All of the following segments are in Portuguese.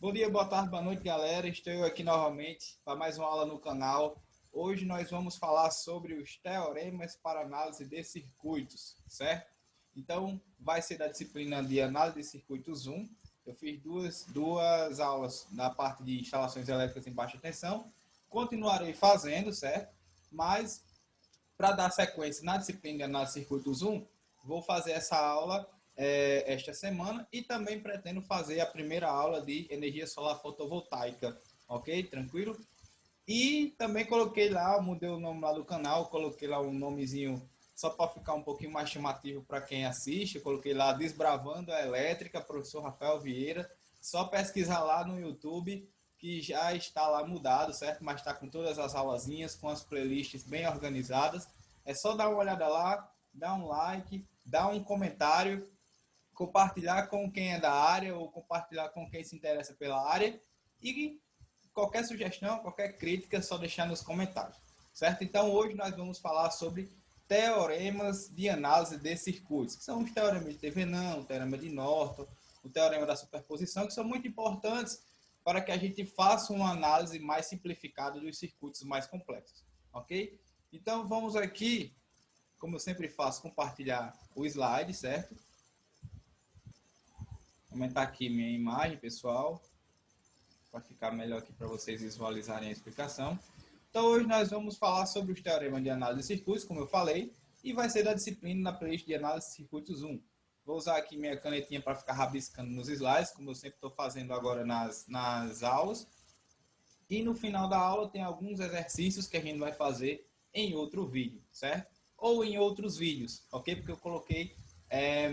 Bom dia, boa tarde, boa noite, galera. Estou aqui novamente para mais uma aula no canal. Hoje nós vamos falar sobre os teoremas para análise de circuitos, certo? Então, vai ser da disciplina de análise de circuitos 1. Eu fiz duas aulas na parte de instalações elétricas em baixa tensão. Continuarei fazendo, certo? Mas, para dar sequência na disciplina de análise de circuitos 1, vou fazer essa aula esta semana e também pretendo fazer a primeira aula de energia solar fotovoltaica, ok? Tranquilo? E também coloquei lá, mudei o nome lá do canal, coloquei lá um nomezinho só para ficar um pouquinho mais chamativo para quem assiste. Eu coloquei lá Desbravando a Elétrica, professor Rafael Vieira. Só pesquisar lá no YouTube que já está lá mudado, certo? Mas está com todas as aulazinhas, com as playlists bem organizadas. É só dar uma olhada lá, dar um like, dar um comentário, compartilhar com quem é da área ou compartilhar com quem se interessa pela área e qualquer sugestão, qualquer crítica, é só deixar nos comentários, certo? Então, hoje nós vamos falar sobre teoremas de análise de circuitos, que são os teoremas de Thevenin, o teorema de Norton, o teorema da superposição, que são muito importantes para que a gente faça uma análise mais simplificada dos circuitos mais complexos, ok? Então, vamos aqui, como eu sempre faço, compartilhar o slide, certo? Vou aumentar aqui minha imagem, pessoal, para ficar melhor aqui para vocês visualizarem a explicação. Então, hoje nós vamos falar sobre os teoremas de análise de circuitos, como eu falei, e vai ser da disciplina na playlist de análise de circuitos 1. Vou usar aqui minha canetinha para ficar rabiscando nos slides, como eu sempre estou fazendo agora nas aulas. E no final da aula tem alguns exercícios que a gente vai fazer em outro vídeo, certo? Ou em outros vídeos, ok? Porque eu coloquei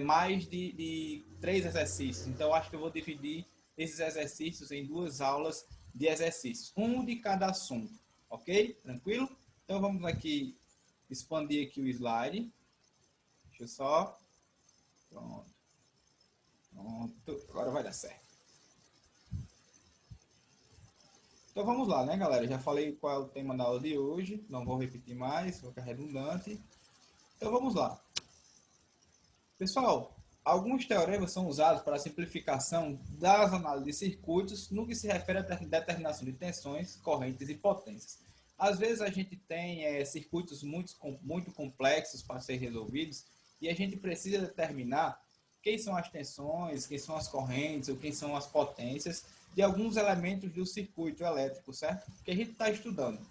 mais de 3 exercícios. Então, acho que eu vou dividir esses exercícios em 2 aulas de exercícios. Um de cada assunto, ok? Tranquilo? Então, vamos aqui expandir aqui o slide. Deixa eu só... Pronto. Pronto. Agora vai dar certo. Então vamos lá, né, galera? Já falei qual é o tema da aula de hoje, não vou repetir mais, vou ficar redundante. Então vamos lá. Pessoal, alguns teoremas são usados para a simplificação das análises de circuitos no que se refere à determinação de tensões, correntes e potências. Às vezes a gente tem circuitos muito complexos para ser resolvidos e a gente precisa determinar quem são as tensões, quem são as correntes ou quem são as potências de alguns elementos do circuito elétrico, certo? Que a gente está estudando.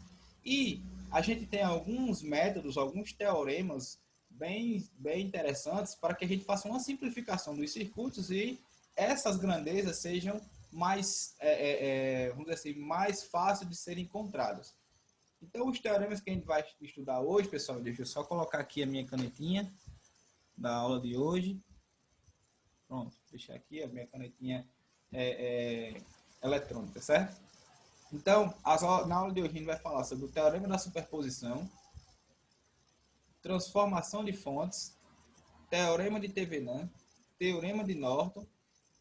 E a gente tem alguns métodos, alguns teoremas bem interessantes para que a gente faça uma simplificação dos circuitos e essas grandezas sejam mais, vamos dizer assim, mais fáceis de serem encontradas. Então, os teoremas que a gente vai estudar hoje, pessoal, deixa eu só colocar aqui a minha canetinha da aula de hoje. Pronto, deixar aqui a minha canetinha eletrônica, certo? Então, na aula de hoje a gente vai falar sobre o teorema da superposição, transformação de fontes, teorema de Thevenin, teorema de Norton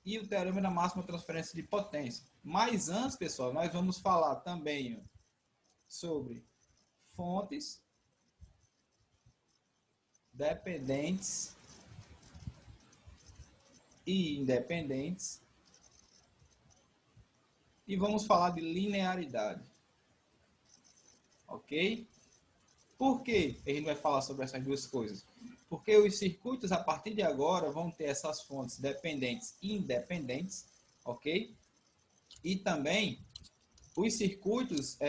e o teorema da máxima transferência de potência. Mas antes, pessoal, nós vamos falar também sobre fontes dependentes e independentes e vamos falar de linearidade. Ok? Por que a gente vai falar sobre essas duas coisas? Porque os circuitos, a partir de agora, vão ter essas fontes dependentes e independentes, ok? E também os circuitos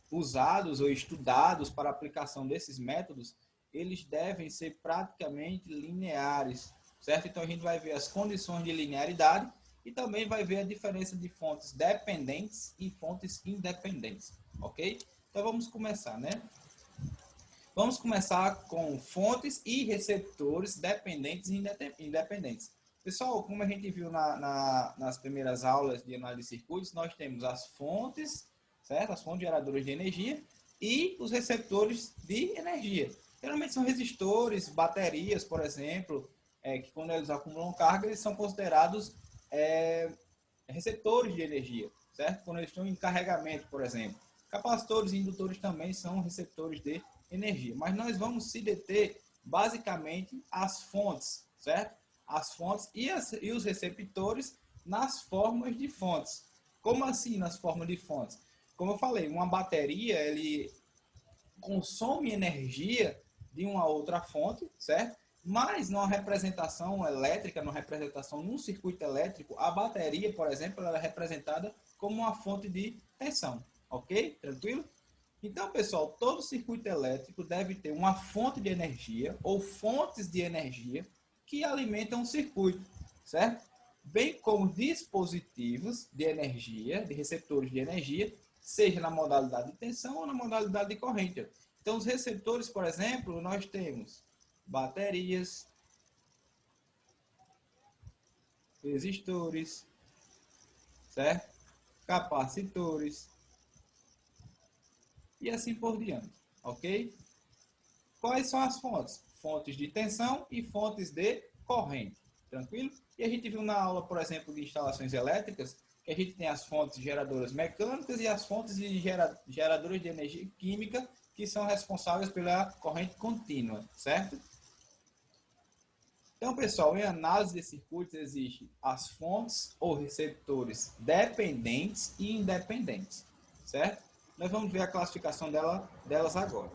usados ou estudados para a aplicação desses métodos, eles devem ser praticamente lineares, certo? Então, a gente vai ver as condições de linearidade e também vai ver a diferença de fontes dependentes e fontes independentes, ok? Então, vamos começar, né? Vamos começar com fontes e receptores dependentes e independentes. Pessoal, como a gente viu nas primeiras aulas de análise de circuitos, nós temos as fontes, certo? As fontes geradoras de energia e os receptores de energia. Geralmente são resistores, baterias, por exemplo, que quando eles acumulam carga, eles são considerados receptores de energia, certo? Quando eles estão em carregamento, por exemplo. Capacitores e indutores também são receptores de energia. Mas nós vamos se deter basicamente às fontes, certo? As fontes e os receptores nas formas de fontes. Como assim nas formas de fontes? Como eu falei, uma bateria, ele consome energia de uma outra fonte, certo? Mas numa representação elétrica, numa representação num circuito elétrico, a bateria, por exemplo, ela é representada como uma fonte de tensão, ok? Tranquilo? Então, pessoal, todo circuito elétrico deve ter uma fonte de energia ou fontes de energia que alimentam o circuito, certo? Bem como dispositivos de energia, de receptores de energia, seja na modalidade de tensão ou na modalidade de corrente. Então, os receptores, por exemplo, nós temos baterias, resistores, certo? Capacitores e assim por diante, ok? Quais são as fontes? Fontes de tensão e fontes de corrente, tranquilo? E a gente viu na aula, por exemplo, de instalações elétricas, que a gente tem as fontes geradoras mecânicas e as fontes de geradoras de energia química, que são responsáveis pela corrente contínua, certo? Então, pessoal, em análise de circuitos existem as fontes ou receptores dependentes e independentes, certo? Nós vamos ver a classificação delas agora.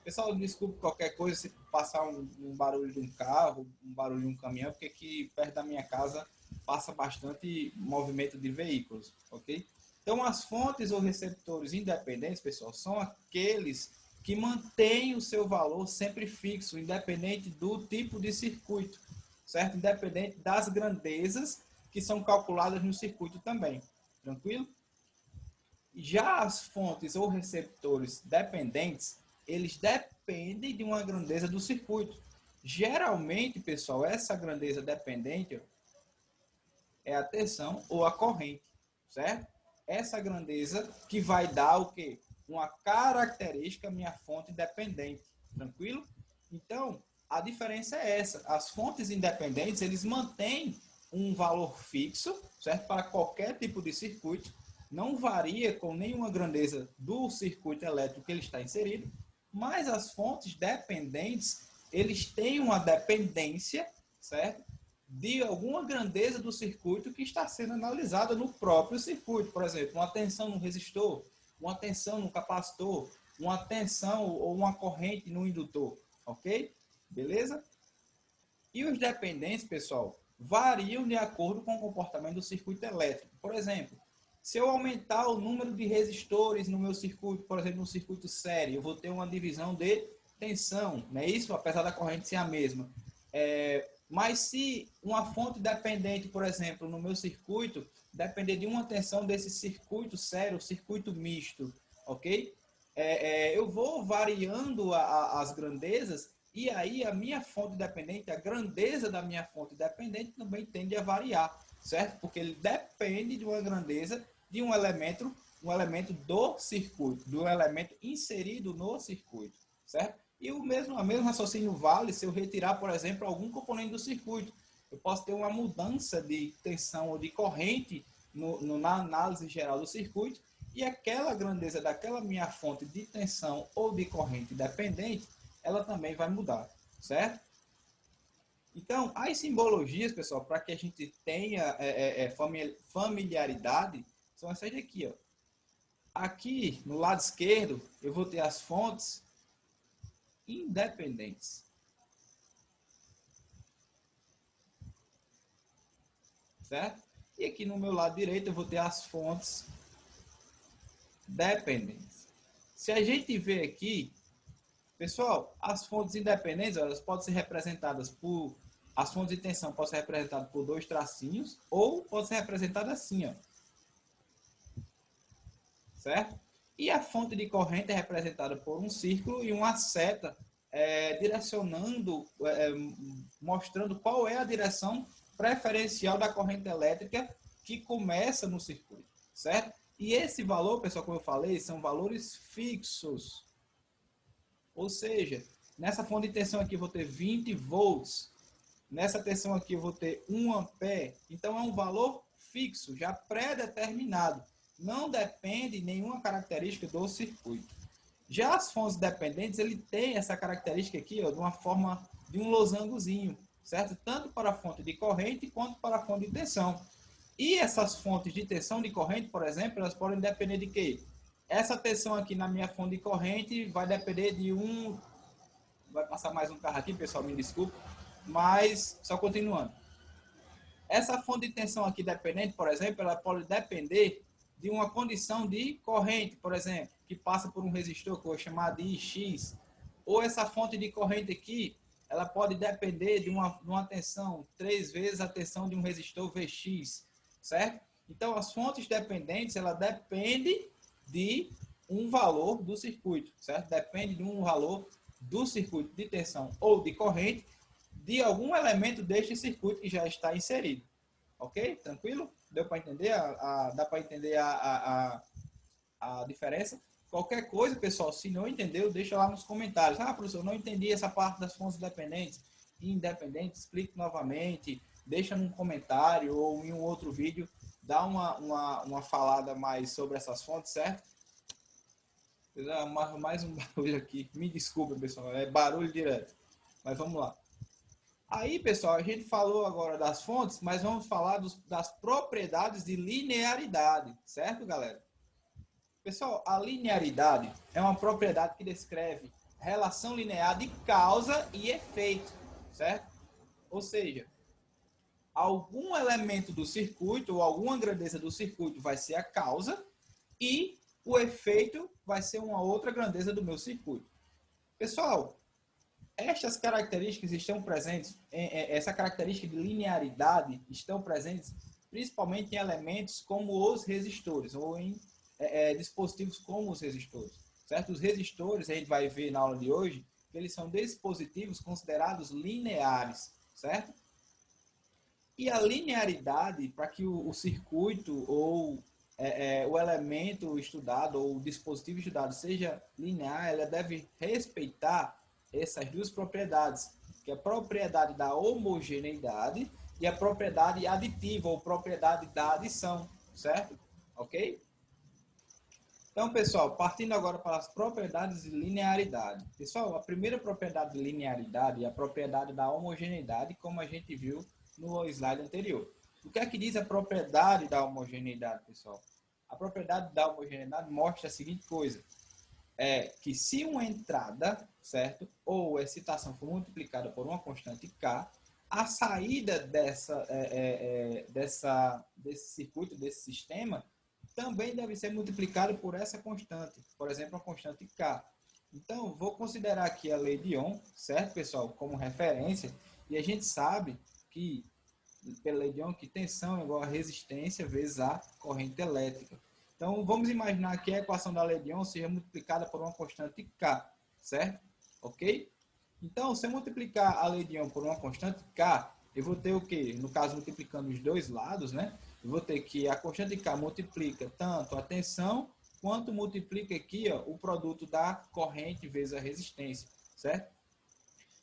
Pessoal, desculpe qualquer coisa se passar um barulho de um carro, um barulho de um caminhão, porque aqui perto da minha casa passa bastante movimento de veículos, ok? Então, as fontes ou receptores independentes, pessoal, são aqueles que mantêm o seu valor sempre fixo, independente do tipo de circuito, certo? Independente das grandezas que são calculadas no circuito também, tranquilo? Já as fontes ou receptores dependentes, eles dependem de uma grandeza do circuito. Geralmente, pessoal, essa grandeza dependente é a tensão ou a corrente, certo? Essa grandeza que vai dar o quê? Uma característica minha fonte dependente, tranquilo? Então, a diferença é essa. As fontes independentes, eles mantêm um valor fixo, certo? Para qualquer tipo de circuito, não varia com nenhuma grandeza do circuito elétrico que ele está inserido, mas as fontes dependentes, eles têm uma dependência, certo? De alguma grandeza do circuito que está sendo analisada no próprio circuito. Por exemplo, uma tensão no resistor, uma tensão no capacitor, uma tensão ou uma corrente no indutor, ok? Beleza? E os dependentes, pessoal, variam de acordo com o comportamento do circuito elétrico. Por exemplo, se eu aumentar o número de resistores no meu circuito, por exemplo, no circuito série, eu vou ter uma divisão de tensão, não é isso? Apesar da corrente ser a mesma. Mas se uma fonte dependente, por exemplo, no meu circuito, depender de uma tensão desse circuito sério, circuito misto, ok? Eu vou variando as grandezas e aí a minha fonte dependente, a grandeza da minha fonte dependente também tende a variar, certo? Porque ele depende de uma grandeza de um elemento do circuito, do elemento inserido no circuito, certo? E o mesmo raciocínio vale se eu retirar, por exemplo, algum componente do circuito. Eu posso ter uma mudança de tensão ou de corrente na análise geral do circuito e aquela grandeza daquela minha fonte de tensão ou de corrente dependente, ela também vai mudar, certo? Então, as simbologias, pessoal, para que a gente tenha familiaridade, são essas daqui, ó. Aqui, no lado esquerdo, eu vou ter as fontes independentes. Certo? E aqui no meu lado direito eu vou ter as fontes dependentes. Se a gente ver aqui, pessoal, as fontes independentes, elas podem ser representadas por... As fontes de tensão podem ser representadas por dois tracinhos ou podem ser representadas assim, ó. Certo? E a fonte de corrente é representada por um círculo e uma seta direcionando, mostrando qual é a direção preferencial da corrente elétrica que começa no circuito, certo? E esse valor, pessoal, como eu falei, são valores fixos. Ou seja, nessa fonte de tensão aqui eu vou ter 20 volts, nessa tensão aqui eu vou ter 1 ampere, então é um valor fixo, já pré-determinado. Não depende de nenhuma característica do circuito. Já as fontes dependentes, ele tem essa característica aqui, ó, de uma forma de um losangozinho, certo? Tanto para a fonte de corrente quanto para a fonte de tensão. E essas fontes de tensão de corrente, por exemplo, elas podem depender de quê? Essa tensão aqui na minha fonte de corrente vai depender de um... Vai passar mais um carro aqui, pessoal, me desculpe. Mas, só continuando. Essa fonte de tensão aqui dependente, por exemplo, ela pode depender de uma condição de corrente, por exemplo, que passa por um resistor que eu vou chamar de Ix. Ou essa fonte de corrente aqui, ela pode depender de uma tensão 3 vezes a tensão de um resistor Vx, certo? Então, as fontes dependentes, ela depende de um valor do circuito, certo? Depende de um valor do circuito de tensão ou de corrente de algum elemento deste circuito que já está inserido. Ok? Tranquilo? Deu para entender? Dá para entender a diferença? Qualquer coisa, pessoal, se não entendeu, deixa lá nos comentários. Ah, professor, não entendi essa parte das fontes dependentes e independentes. Explique novamente, deixa num comentário ou em um outro vídeo. Dá uma falada mais sobre essas fontes, certo? Mais um barulho aqui. Me desculpa, pessoal, é barulho direto. Mas vamos lá. Aí, pessoal, a gente falou agora das fontes, mas vamos falar das propriedades de linearidade, certo, galera? Pessoal, a linearidade é uma propriedade que descreve relação linear de causa e efeito, certo? Ou seja, algum elemento do circuito ou alguma grandeza do circuito vai ser a causa e o efeito vai ser uma outra grandeza do meu circuito. Pessoal, estas características estão presentes, essa característica de linearidade estão presentes principalmente em elementos como os resistores, ou em dispositivos como os resistores. Certo? Os resistores, a gente vai ver na aula de hoje, que eles são dispositivos considerados lineares, certo? E a linearidade, para que o circuito ou o elemento estudado ou o dispositivo estudado seja linear, ela deve respeitar essas duas propriedades, que é a propriedade da homogeneidade e a propriedade aditiva ou propriedade da adição, certo? Ok? Então, pessoal, partindo agora para as propriedades de linearidade. Pessoal, a primeira propriedade de linearidade é a propriedade da homogeneidade, como a gente viu no slide anterior. O que é que diz a propriedade da homogeneidade, pessoal? A propriedade da homogeneidade mostra a seguinte coisa, é que se uma entrada, certo, ou excitação for multiplicada por uma constante K, a saída desse circuito, desse sistema, também deve ser multiplicada por essa constante, por exemplo, a constante K. Então, vou considerar aqui a lei de Ohm, certo, pessoal, como referência, e a gente sabe que, pela lei de Ohm, que tensão é igual a resistência vezes a corrente elétrica. Então, vamos imaginar que a equação da lei de Ohm seja multiplicada por uma constante K, certo? Ok? Então, se eu multiplicar a lei de Ohm por uma constante K, eu vou ter o quê? No caso, multiplicando os dois lados, né? Eu vou ter que a constante K multiplica tanto a tensão, quanto multiplica aqui ó, o produto da corrente vezes a resistência, certo?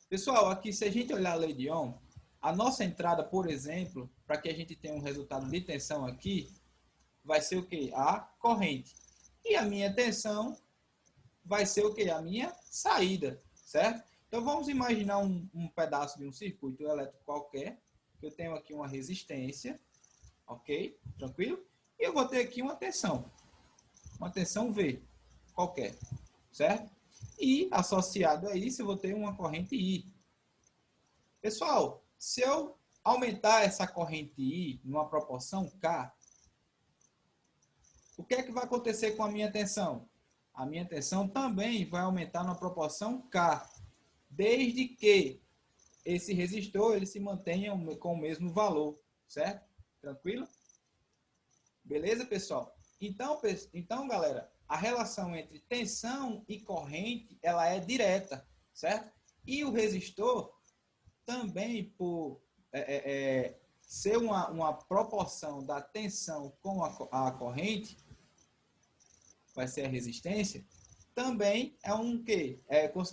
Pessoal, aqui se a gente olhar a lei de Ohm, a nossa entrada, por exemplo, para que a gente tenha um resultado de tensão aqui, vai ser o quê? A corrente. E a minha tensão vai ser o quê? A minha saída, certo? Então, vamos imaginar um pedaço de um circuito elétrico qualquer, que eu tenho aqui uma resistência, ok? Tranquilo? E eu vou ter aqui uma tensão V, qualquer, certo? E, associado a isso, eu vou ter uma corrente I. Pessoal, se eu aumentar essa corrente I numa proporção K, o que é que vai acontecer com a minha tensão? A minha tensão também vai aumentar na proporção K, desde que esse resistor ele se mantenha com o mesmo valor, certo? Tranquilo? Beleza, pessoal? Então, galera, a relação entre tensão e corrente, ela é direta, certo? E o resistor, também por ser uma proporção da tensão com a corrente, vai ser a resistência, também é um que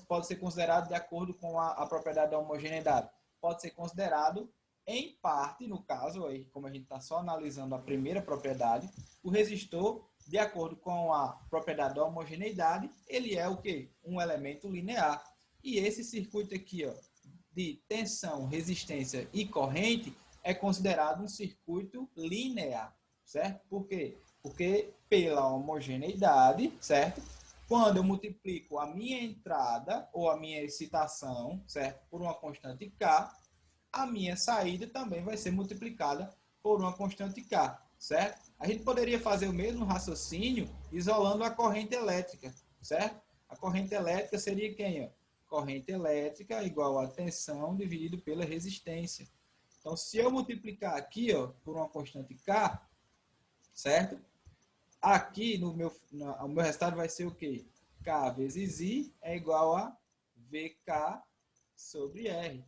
pode ser considerado de acordo com a propriedade da homogeneidade. Pode ser considerado, em parte, no caso, aí, como a gente está só analisando a primeira propriedade, o resistor, de acordo com a propriedade da homogeneidade, ele é o quê? Um elemento linear. E esse circuito aqui, ó, de tensão, resistência e corrente, é considerado um circuito linear, certo? Por quê? Porque pela homogeneidade, certo? Quando eu multiplico a minha entrada ou a minha excitação, certo? Por uma constante K, a minha saída também vai ser multiplicada por uma constante K, certo? A gente poderia fazer o mesmo raciocínio isolando a corrente elétrica, certo? A corrente elétrica seria quem? Ó? Corrente elétrica igual a tensão dividido pela resistência. Então, se eu multiplicar aqui, ó, por uma constante K, certo? Aqui, o meu resultado vai ser o quê? K vezes I é igual a VK sobre R.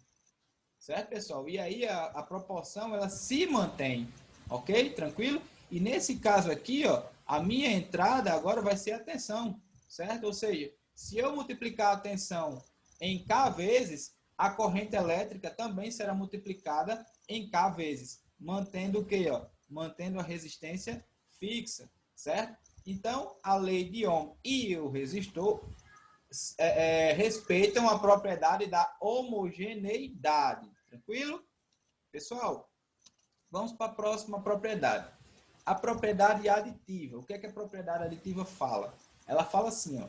Certo, pessoal? E aí a proporção, ela se mantém. Ok? Tranquilo? E nesse caso aqui, ó, a minha entrada agora vai ser a tensão. Certo? Ou seja, se eu multiplicar a tensão em K vezes, a corrente elétrica também será multiplicada em K vezes. Mantendo o quê? Ó? Mantendo a resistência fixa. Certo? Então, a lei de Ohm e o resistor respeitam a propriedade da homogeneidade. Tranquilo? Pessoal, vamos para a próxima propriedade. A propriedade aditiva. O que é que a propriedade aditiva fala? Ela fala assim, ó,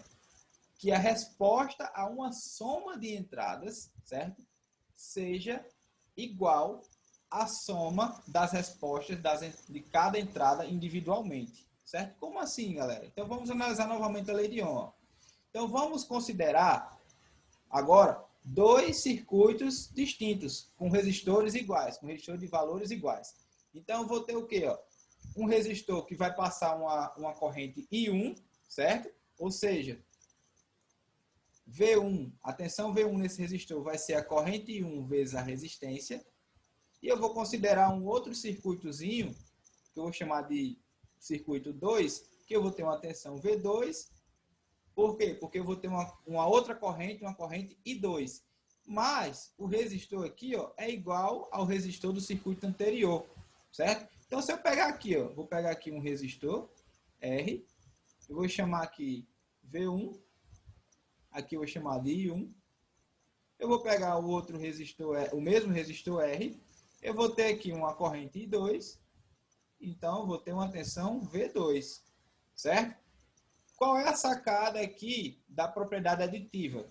que a resposta a uma soma de entradas, certo? Seja igual à soma das respostas de cada entrada individualmente, certo? Como assim, galera? Então, vamos analisar novamente a lei de Ohm. Então, vamos considerar agora dois circuitos distintos, com resistores iguais, com resistor de valores iguais. Então, eu vou ter o quê? Ó? Um resistor que vai passar uma corrente I1, certo? Ou seja, V1, a tensão V1 nesse resistor vai ser a corrente I1 vezes a resistência. E eu vou considerar um outro circuitozinho, que eu vou chamar de circuito 2, que eu vou ter uma tensão V2. Por quê? Porque eu vou ter uma outra corrente, uma corrente I2. Mas o resistor aqui, ó, é igual ao resistor do circuito anterior, certo? Então, se eu pegar aqui, ó, vou pegar aqui um resistor R, eu vou chamar aqui V1, aqui eu vou chamar de I1. Eu vou pegar o outro resistor, o mesmo resistor R, eu vou ter aqui uma corrente I2, então eu vou ter uma tensão V2, certo? Qual é a sacada aqui da propriedade aditiva?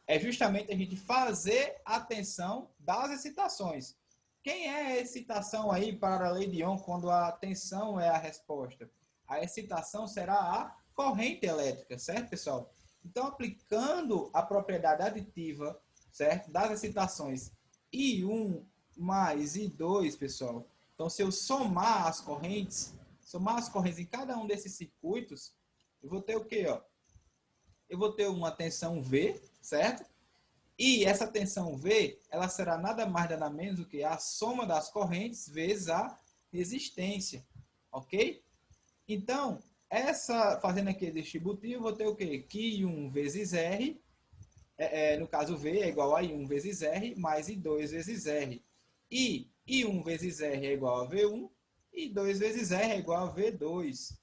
É justamente a gente fazer a tensão das excitações. Quem é a excitação aí para a lei de Ohm quando a tensão é a resposta? A excitação será a corrente elétrica, certo, pessoal? Então, aplicando a propriedade aditiva, certo, das excitações I1 mais I2, pessoal. Então, se eu somar as correntes em cada um desses circuitos, eu vou ter o quê, ó? Eu vou ter uma tensão V, certo? E essa tensão V, ela será nada mais nada menos do que a soma das correntes vezes a resistência, ok? Então, fazendo aqui distributivo, eu vou ter o quê? Que I1 vezes R, no caso V é igual a I1 vezes R, mais I2 vezes R. E I1 vezes R é igual a V1, e 2 vezes R é igual a V2.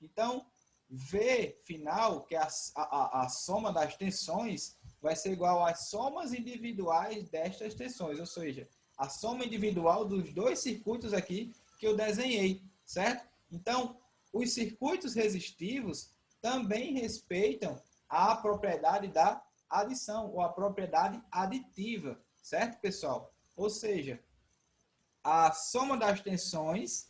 Então, V final, que é a soma das tensões, vai ser igual às somas individuais destas tensões, ou seja, a soma individual dos dois circuitos aqui que eu desenhei, certo? Então, os circuitos resistivos também respeitam a propriedade da adição, ou a propriedade aditiva, certo, pessoal? Ou seja, a soma das tensões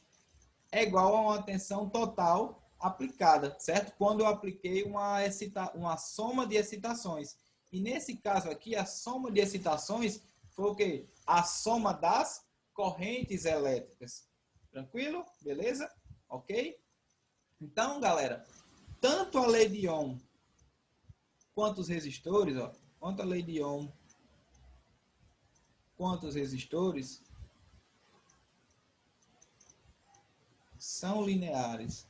é igual a uma tensão total aplicada, certo? Quando eu apliquei uma soma de excitações. E nesse caso aqui, a soma de excitações foi o quê? A soma das correntes elétricas. Tranquilo? Beleza? Ok? Então, galera, tanto a lei de Ohm quanto os resistores, ó, quanto a lei de Ohm quanto os resistores são lineares.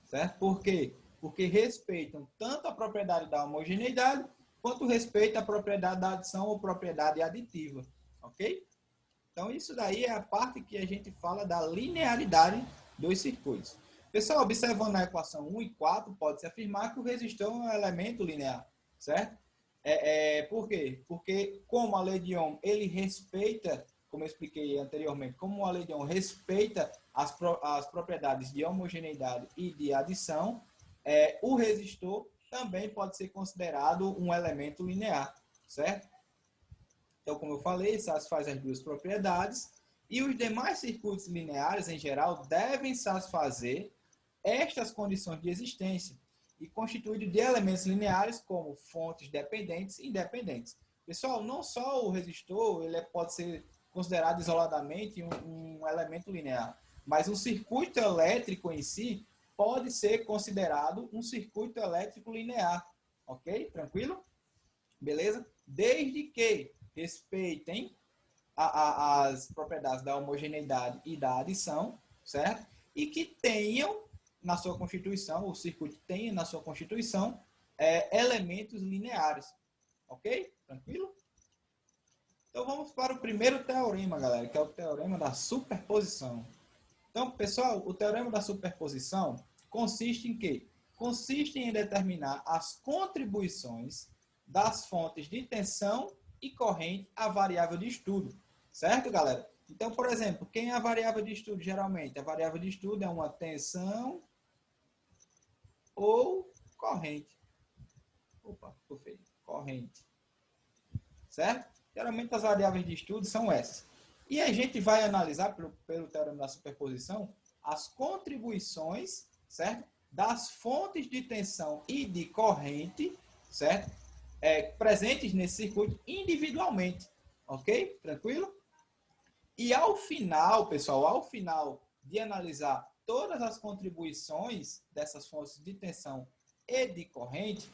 Certo? Por quê? Porque respeitam tanto a propriedade da homogeneidade, quanto respeitam a propriedade da adição ou propriedade aditiva. Ok? Então, isso daí é a parte que a gente fala da linearidade dos circuitos. Pessoal, observando a equação 1 e 4, pode-se afirmar que o resistor é um elemento linear, certo? Por quê? Porque como a lei de Ohm, ele respeita, como eu expliquei anteriormente, como a lei de Ohm respeita as propriedades de homogeneidade e de adição, o resistor também pode ser considerado um elemento linear, certo? Então, como eu falei, satisfaz as duas propriedades e os demais circuitos lineares, em geral, devem satisfazer estas condições de existência e constituído de elementos lineares como fontes dependentes e independentes. Pessoal, não só o resistor ele pode ser considerado isoladamente um elemento linear, mas um circuito elétrico em si pode ser considerado um circuito elétrico linear. Ok? Tranquilo? Beleza? Desde que respeitem as propriedades da homogeneidade e da adição, certo? E que tenham na sua constituição, o circuito tenha na sua constituição elementos lineares. Ok? Tranquilo? Então vamos para o primeiro teorema, galera, que é o teorema da superposição. Então, pessoal, o teorema da superposição consiste em quê? Consiste em determinar as contribuições das fontes de tensão e corrente à variável de estudo. Certo, galera? Então, por exemplo, quem é a variável de estudo geralmente? A variável de estudo é uma tensão ou corrente. Opa, ficou feio. Corrente. Certo? Geralmente as variáveis de estudo são essas. E a gente vai analisar, pelo teorema da superposição, as contribuições, certo? Das fontes de tensão e de corrente, certo? Presentes nesse circuito individualmente. Ok? Tranquilo? E ao final, pessoal, ao final de analisar todas as contribuições dessas fontes de tensão e de corrente,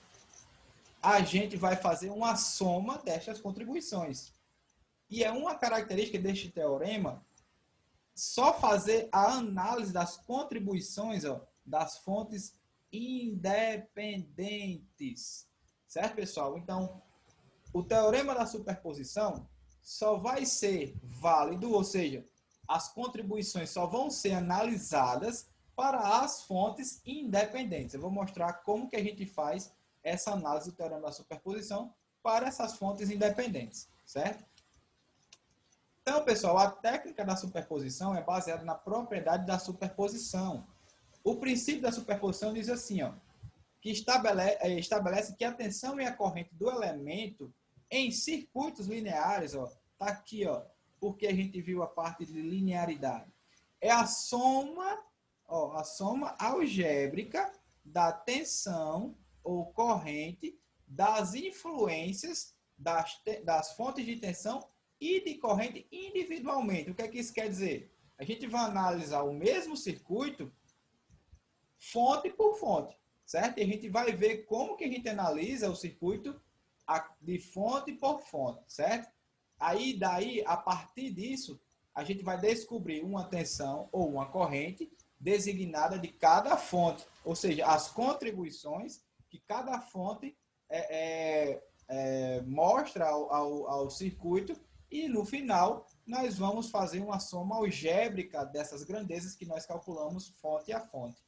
a gente vai fazer uma soma destas contribuições. E é uma característica deste teorema só fazer a análise das contribuições das fontes independentes. Certo, pessoal? Então, o teorema da superposição só vai ser válido, ou seja, as contribuições só vão ser analisadas para as fontes independentes. Eu vou mostrar como que a gente faz essa análise do teorema da superposição para essas fontes independentes, certo? Então, pessoal, a técnica da superposição é baseada na propriedade da superposição. O princípio da superposição diz assim, que estabelece que a tensão e a corrente do elemento em circuitos lineares, tá aqui, porque a gente viu a parte de linearidade. É a soma algébrica da tensão ou corrente das influências das fontes de tensão e de corrente individualmente. O que é que isso quer dizer? A gente vai analisar o mesmo circuito fonte por fonte, certo? E a gente vai ver como que a gente analisa o circuito de fonte por fonte, certo? Aí, daí, a partir disso, a gente vai descobrir uma tensão ou uma corrente designada de cada fonte, ou seja, as contribuições que cada fonte mostra ao circuito. E no final, nós vamos fazer uma soma algébrica dessas grandezas que nós calculamos fonte a fonte.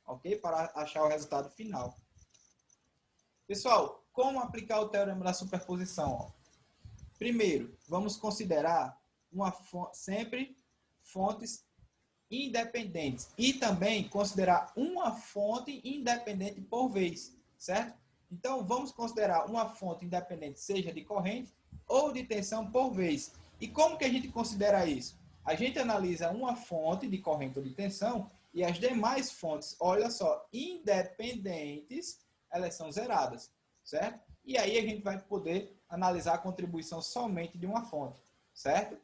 Ok? Para achar o resultado final. Pessoal, como aplicar o teorema da superposição? Primeiro, vamos considerar sempre fontes independentes. E também considerar uma fonte independente por vez. Certo? Então, vamos considerar uma fonte independente, seja de corrente ou de tensão por vez. E como que a gente considera isso? A gente analisa uma fonte de corrente ou de tensão e as demais fontes, olha só, independentes, elas são zeradas, certo? E aí a gente vai poder analisar a contribuição somente de uma fonte, certo?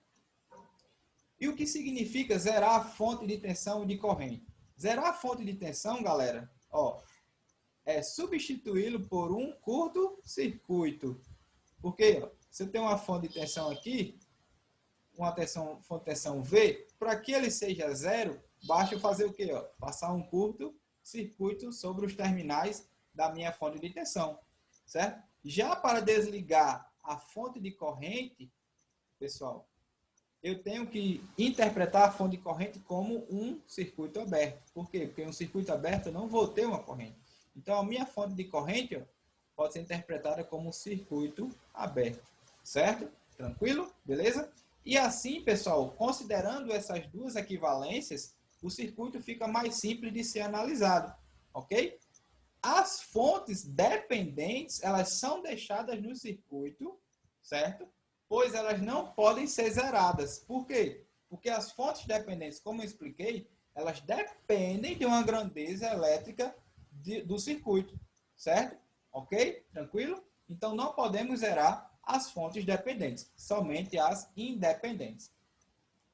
E o que significa zerar a fonte de tensão e de corrente? Zerar a fonte de tensão, galera, é substituí-lo por um curto-circuito. Porque se eu tenho uma fonte de tensão aqui, fonte de tensão V, para que ele seja zero, basta eu fazer o quê? Passar um curto-circuito sobre os terminais da minha fonte de tensão, certo? Já para desligar a fonte de corrente, pessoal, eu tenho que interpretar a fonte de corrente como um circuito aberto. Por quê? Porque em um circuito aberto eu não vou ter uma corrente. Então, a minha fonte de corrente pode ser interpretada como um circuito aberto, certo? Tranquilo? Beleza? E assim, pessoal, considerando essas duas equivalências, o circuito fica mais simples de ser analisado, ok? As fontes dependentes, elas são deixadas no circuito, certo? Pois elas não podem ser zeradas. Por quê? Porque as fontes dependentes, como eu expliquei, elas dependem de uma grandeza elétrica do circuito, certo? Ok? Tranquilo? Então, não podemos zerar as fontes dependentes, somente as independentes.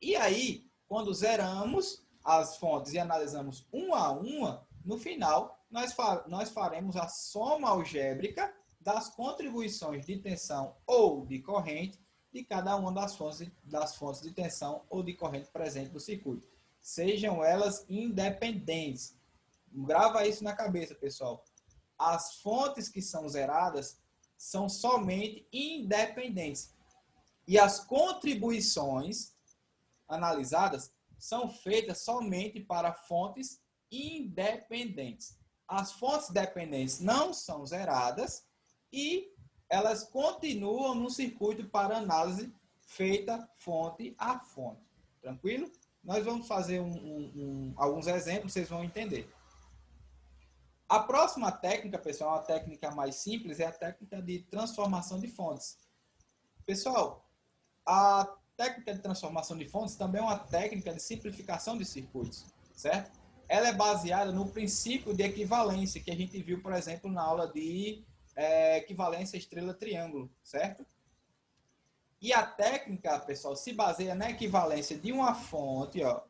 E aí, quando zeramos as fontes e analisamos uma a uma, no final, nós faremos a soma algébrica das contribuições de tensão ou de corrente de cada uma das fontes de tensão ou de corrente presente no circuito. Sejam elas independentes. Grava isso na cabeça, pessoal. As fontes que são zeradas são somente independentes. E as contribuições analisadas são feitas somente para fontes independentes. As fontes dependentes não são zeradas e elas continuam no circuito para análise feita fonte a fonte. Tranquilo? Nós vamos fazer alguns exemplos, vocês vão entender. A próxima técnica, pessoal, uma técnica mais simples, é a técnica de transformação de fontes. Pessoal, a técnica de transformação de fontes também é uma técnica de simplificação de circuitos, certo? Ela é baseada no princípio de equivalência, que a gente viu, por exemplo, na aula de equivalência estrela-triângulo, certo? E a técnica, pessoal, se baseia na equivalência de uma fonte, ó,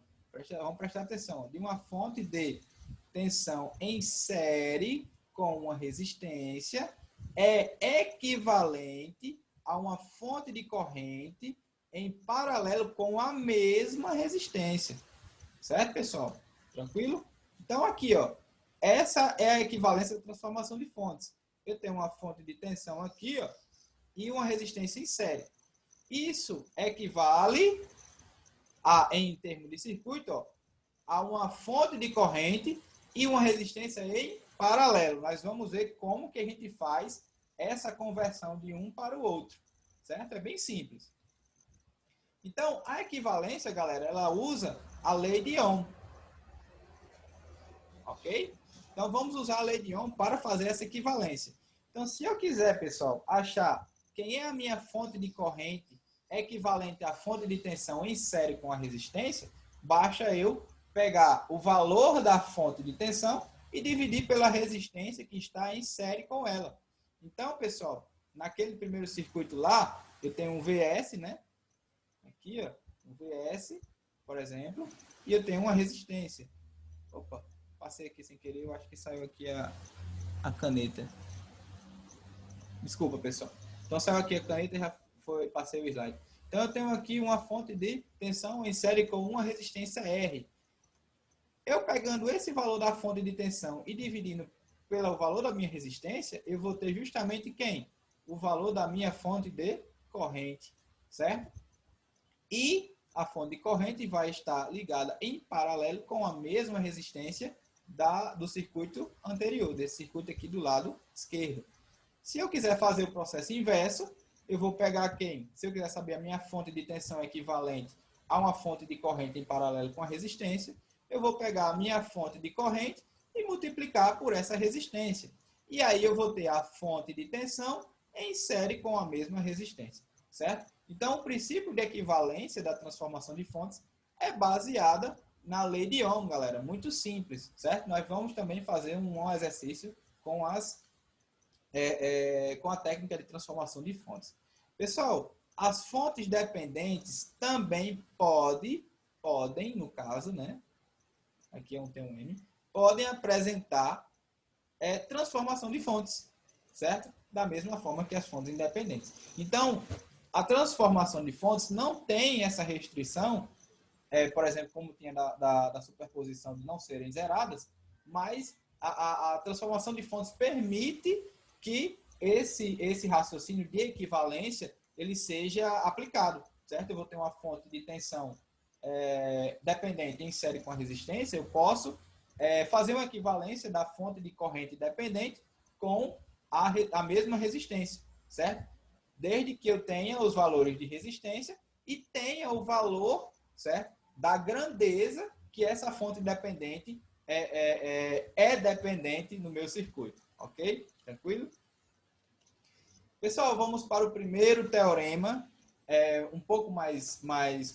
vamos prestar atenção, de uma fonte de tensão em série com uma resistência é equivalente a uma fonte de corrente em paralelo com a mesma resistência. Certo, pessoal? Tranquilo? Então, aqui, ó, essa é a equivalência da transformação de fontes. Eu tenho uma fonte de tensão aqui, ó, e uma resistência em série. Isso equivale a, em termos de circuito, ó, a uma fonte de corrente e uma resistência em paralelo. Nós vamos ver como que a gente faz essa conversão de um para o outro, certo? É bem simples. Então, a equivalência, galera, ela usa a lei de Ohm, ok? Então, vamos usar a lei de Ohm para fazer essa equivalência. Então, se eu quiser, pessoal, achar quem é a minha fonte de corrente equivalente à fonte de tensão em série com a resistência, basta eu pegar o valor da fonte de tensão e dividir pela resistência que está em série com ela. Então, pessoal, naquele primeiro circuito lá, eu tenho um VS, né? Aqui, ó, um VS, por exemplo, e eu tenho uma resistência. Opa, passei aqui sem querer, eu acho que saiu aqui a caneta. Desculpa, pessoal. Então, saiu aqui a caneta e já passei o slide. Então, eu tenho aqui uma fonte de tensão em série com uma resistência R. Eu pegando esse valor da fonte de tensão e dividindo pelo valor da minha resistência, eu vou ter justamente quem? O valor da minha fonte de corrente, certo? E a fonte de corrente vai estar ligada em paralelo com a mesma resistência do circuito anterior, desse circuito aqui do lado esquerdo. Se eu quiser fazer o processo inverso, eu vou pegar quem? Se eu quiser saber a minha fonte de tensão equivalente a uma fonte de corrente em paralelo com a resistência, eu vou pegar a minha fonte de corrente e multiplicar por essa resistência. E aí eu vou ter a fonte de tensão em série com a mesma resistência, certo? Então, o princípio de equivalência da transformação de fontes é baseada na lei de Ohm, galera. Muito simples, certo? Nós vamos também fazer um exercício com com a técnica de transformação de fontes. Pessoal, as fontes dependentes também podem, no caso, né? Aqui tem um M, podem apresentar transformação de fontes, certo? Da mesma forma que as fontes independentes. Então, a transformação de fontes não tem essa restrição, por exemplo, como tinha da superposição de não serem zeradas, mas a transformação de fontes permite que esse raciocínio de equivalência ele seja aplicado, certo? Eu vou ter uma fonte de tensão dependente em série com a resistência, eu posso fazer uma equivalência da fonte de corrente dependente com a mesma resistência, certo? Desde que eu tenha os valores de resistência e tenha o valor, certo, da grandeza que essa fonte dependente é dependente no meu circuito, ok? Tranquilo? Pessoal, vamos para o primeiro teorema, um pouco mais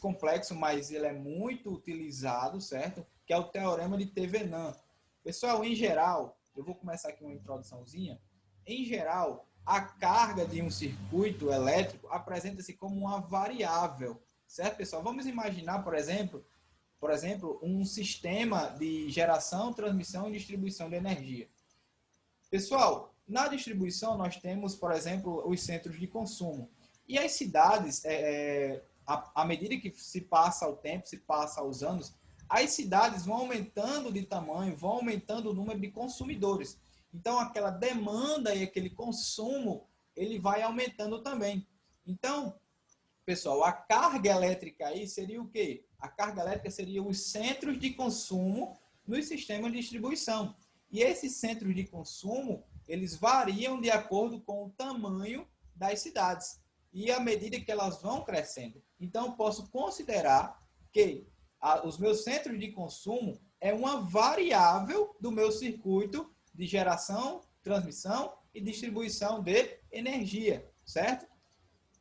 complexo, mas ele é muito utilizado, certo? Que é o teorema de Thevenin. Pessoal, em geral, eu vou começar aqui uma introduçãozinha. Em geral, a carga de um circuito elétrico apresenta-se como uma variável, certo, pessoal? Vamos imaginar, por exemplo, um sistema de geração, transmissão e distribuição de energia. Pessoal, na distribuição nós temos, por exemplo, os centros de consumo. E as cidades, à medida que se passa o tempo, se passa os anos, as cidades vão aumentando de tamanho, vão aumentando o número de consumidores. Então, aquela demanda e aquele consumo, ele vai aumentando também. Então, pessoal, a carga elétrica aí seria o quê? A carga elétrica seria os centros de consumo nos sistemas de distribuição. E esses centros de consumo, eles variam de acordo com o tamanho das cidades e à medida que elas vão crescendo. Então, posso considerar que os meus centros de consumo é uma variável do meu circuito de geração, transmissão e distribuição de energia, certo?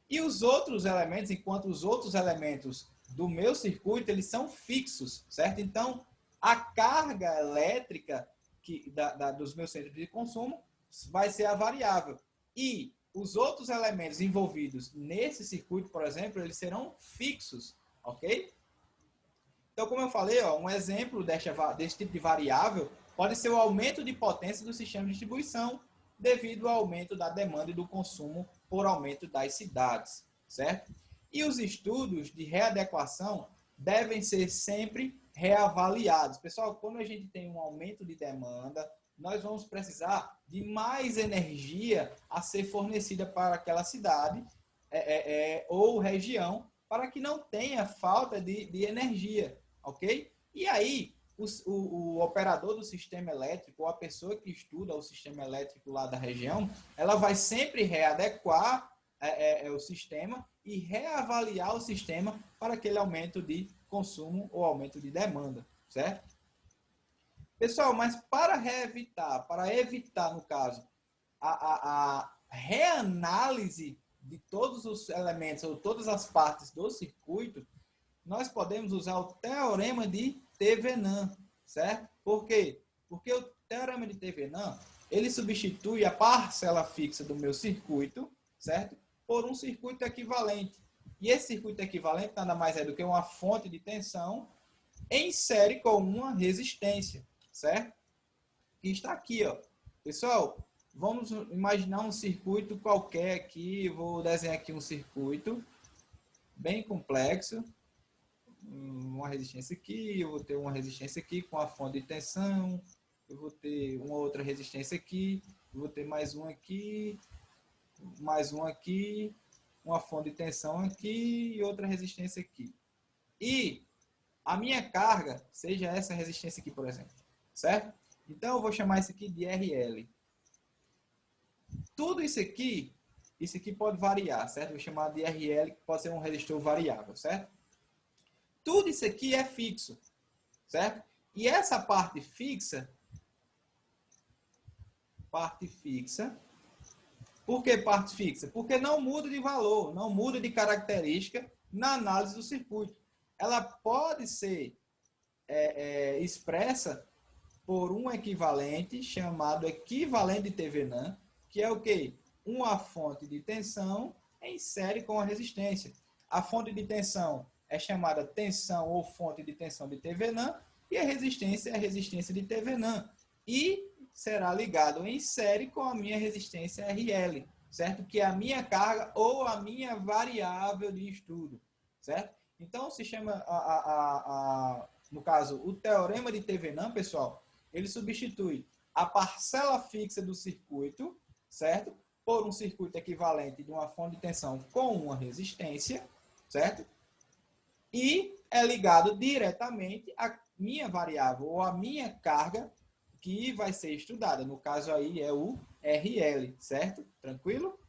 E os outros elementos, enquanto os outros elementos do meu circuito, eles são fixos, certo? Então, a carga elétrica dos meus centros de consumo vai ser a variável. E os outros elementos envolvidos nesse circuito, por exemplo, eles serão fixos, ok? Então, como eu falei, um exemplo desse tipo de variável pode ser o aumento de potência do sistema de distribuição devido ao aumento da demanda e do consumo por aumento das cidades, certo? E os estudos de readequação devem ser sempre reavaliados. Pessoal, quando a gente tem um aumento de demanda, nós vamos precisar de mais energia a ser fornecida para aquela cidade ou região, para que não tenha falta de energia, ok? E aí, o operador do sistema elétrico, ou a pessoa que estuda o sistema elétrico lá da região, ela vai sempre readequar o sistema e reavaliar o sistema para aquele aumento de consumo ou aumento de demanda, certo? Pessoal, mas para evitar, no caso, a reanálise de todos os elementos ou todas as partes do circuito, nós podemos usar o teorema de Thevenin, certo? Por quê? Porque o teorema de Thevenin, ele substitui a parcela fixa do meu circuito, certo? Por um circuito equivalente. E esse circuito equivalente nada mais é do que uma fonte de tensão em série com uma resistência, certo? E está aqui, ó. Pessoal, vamos imaginar um circuito qualquer aqui. Eu vou desenhar aqui um circuito bem complexo. Uma resistência aqui, eu vou ter uma resistência aqui com a fonte de tensão, eu vou ter uma outra resistência aqui, eu vou ter mais uma aqui, uma fonte de tensão aqui e outra resistência aqui. E a minha carga seja essa resistência aqui, por exemplo, certo? Então, eu vou chamar isso aqui de RL. Tudo isso aqui pode variar, certo? Vou chamar de RL, que pode ser um resistor variável, certo? Tudo isso aqui é fixo, certo? E essa parte fixa, por que parte fixa? Porque não muda de valor, não muda de característica na análise do circuito. Ela pode ser expressa por um equivalente chamado equivalente de Thevenin, que é o quê? Uma fonte de tensão em série com a resistência. A fonte de tensão é chamada tensão ou fonte de tensão de Thevenin e a resistência é a resistência de Thevenin. E será ligado em série com a minha resistência RL, certo? Que é a minha carga ou a minha variável de estudo, certo? Então, se chama, no caso, o teorema de Thevenin, pessoal, ele substitui a parcela fixa do circuito, certo? Por um circuito equivalente de uma fonte de tensão com uma resistência, certo? E é ligado diretamente à minha variável ou à minha carga que vai ser estudada. No caso aí é o RL, certo? Tranquilo?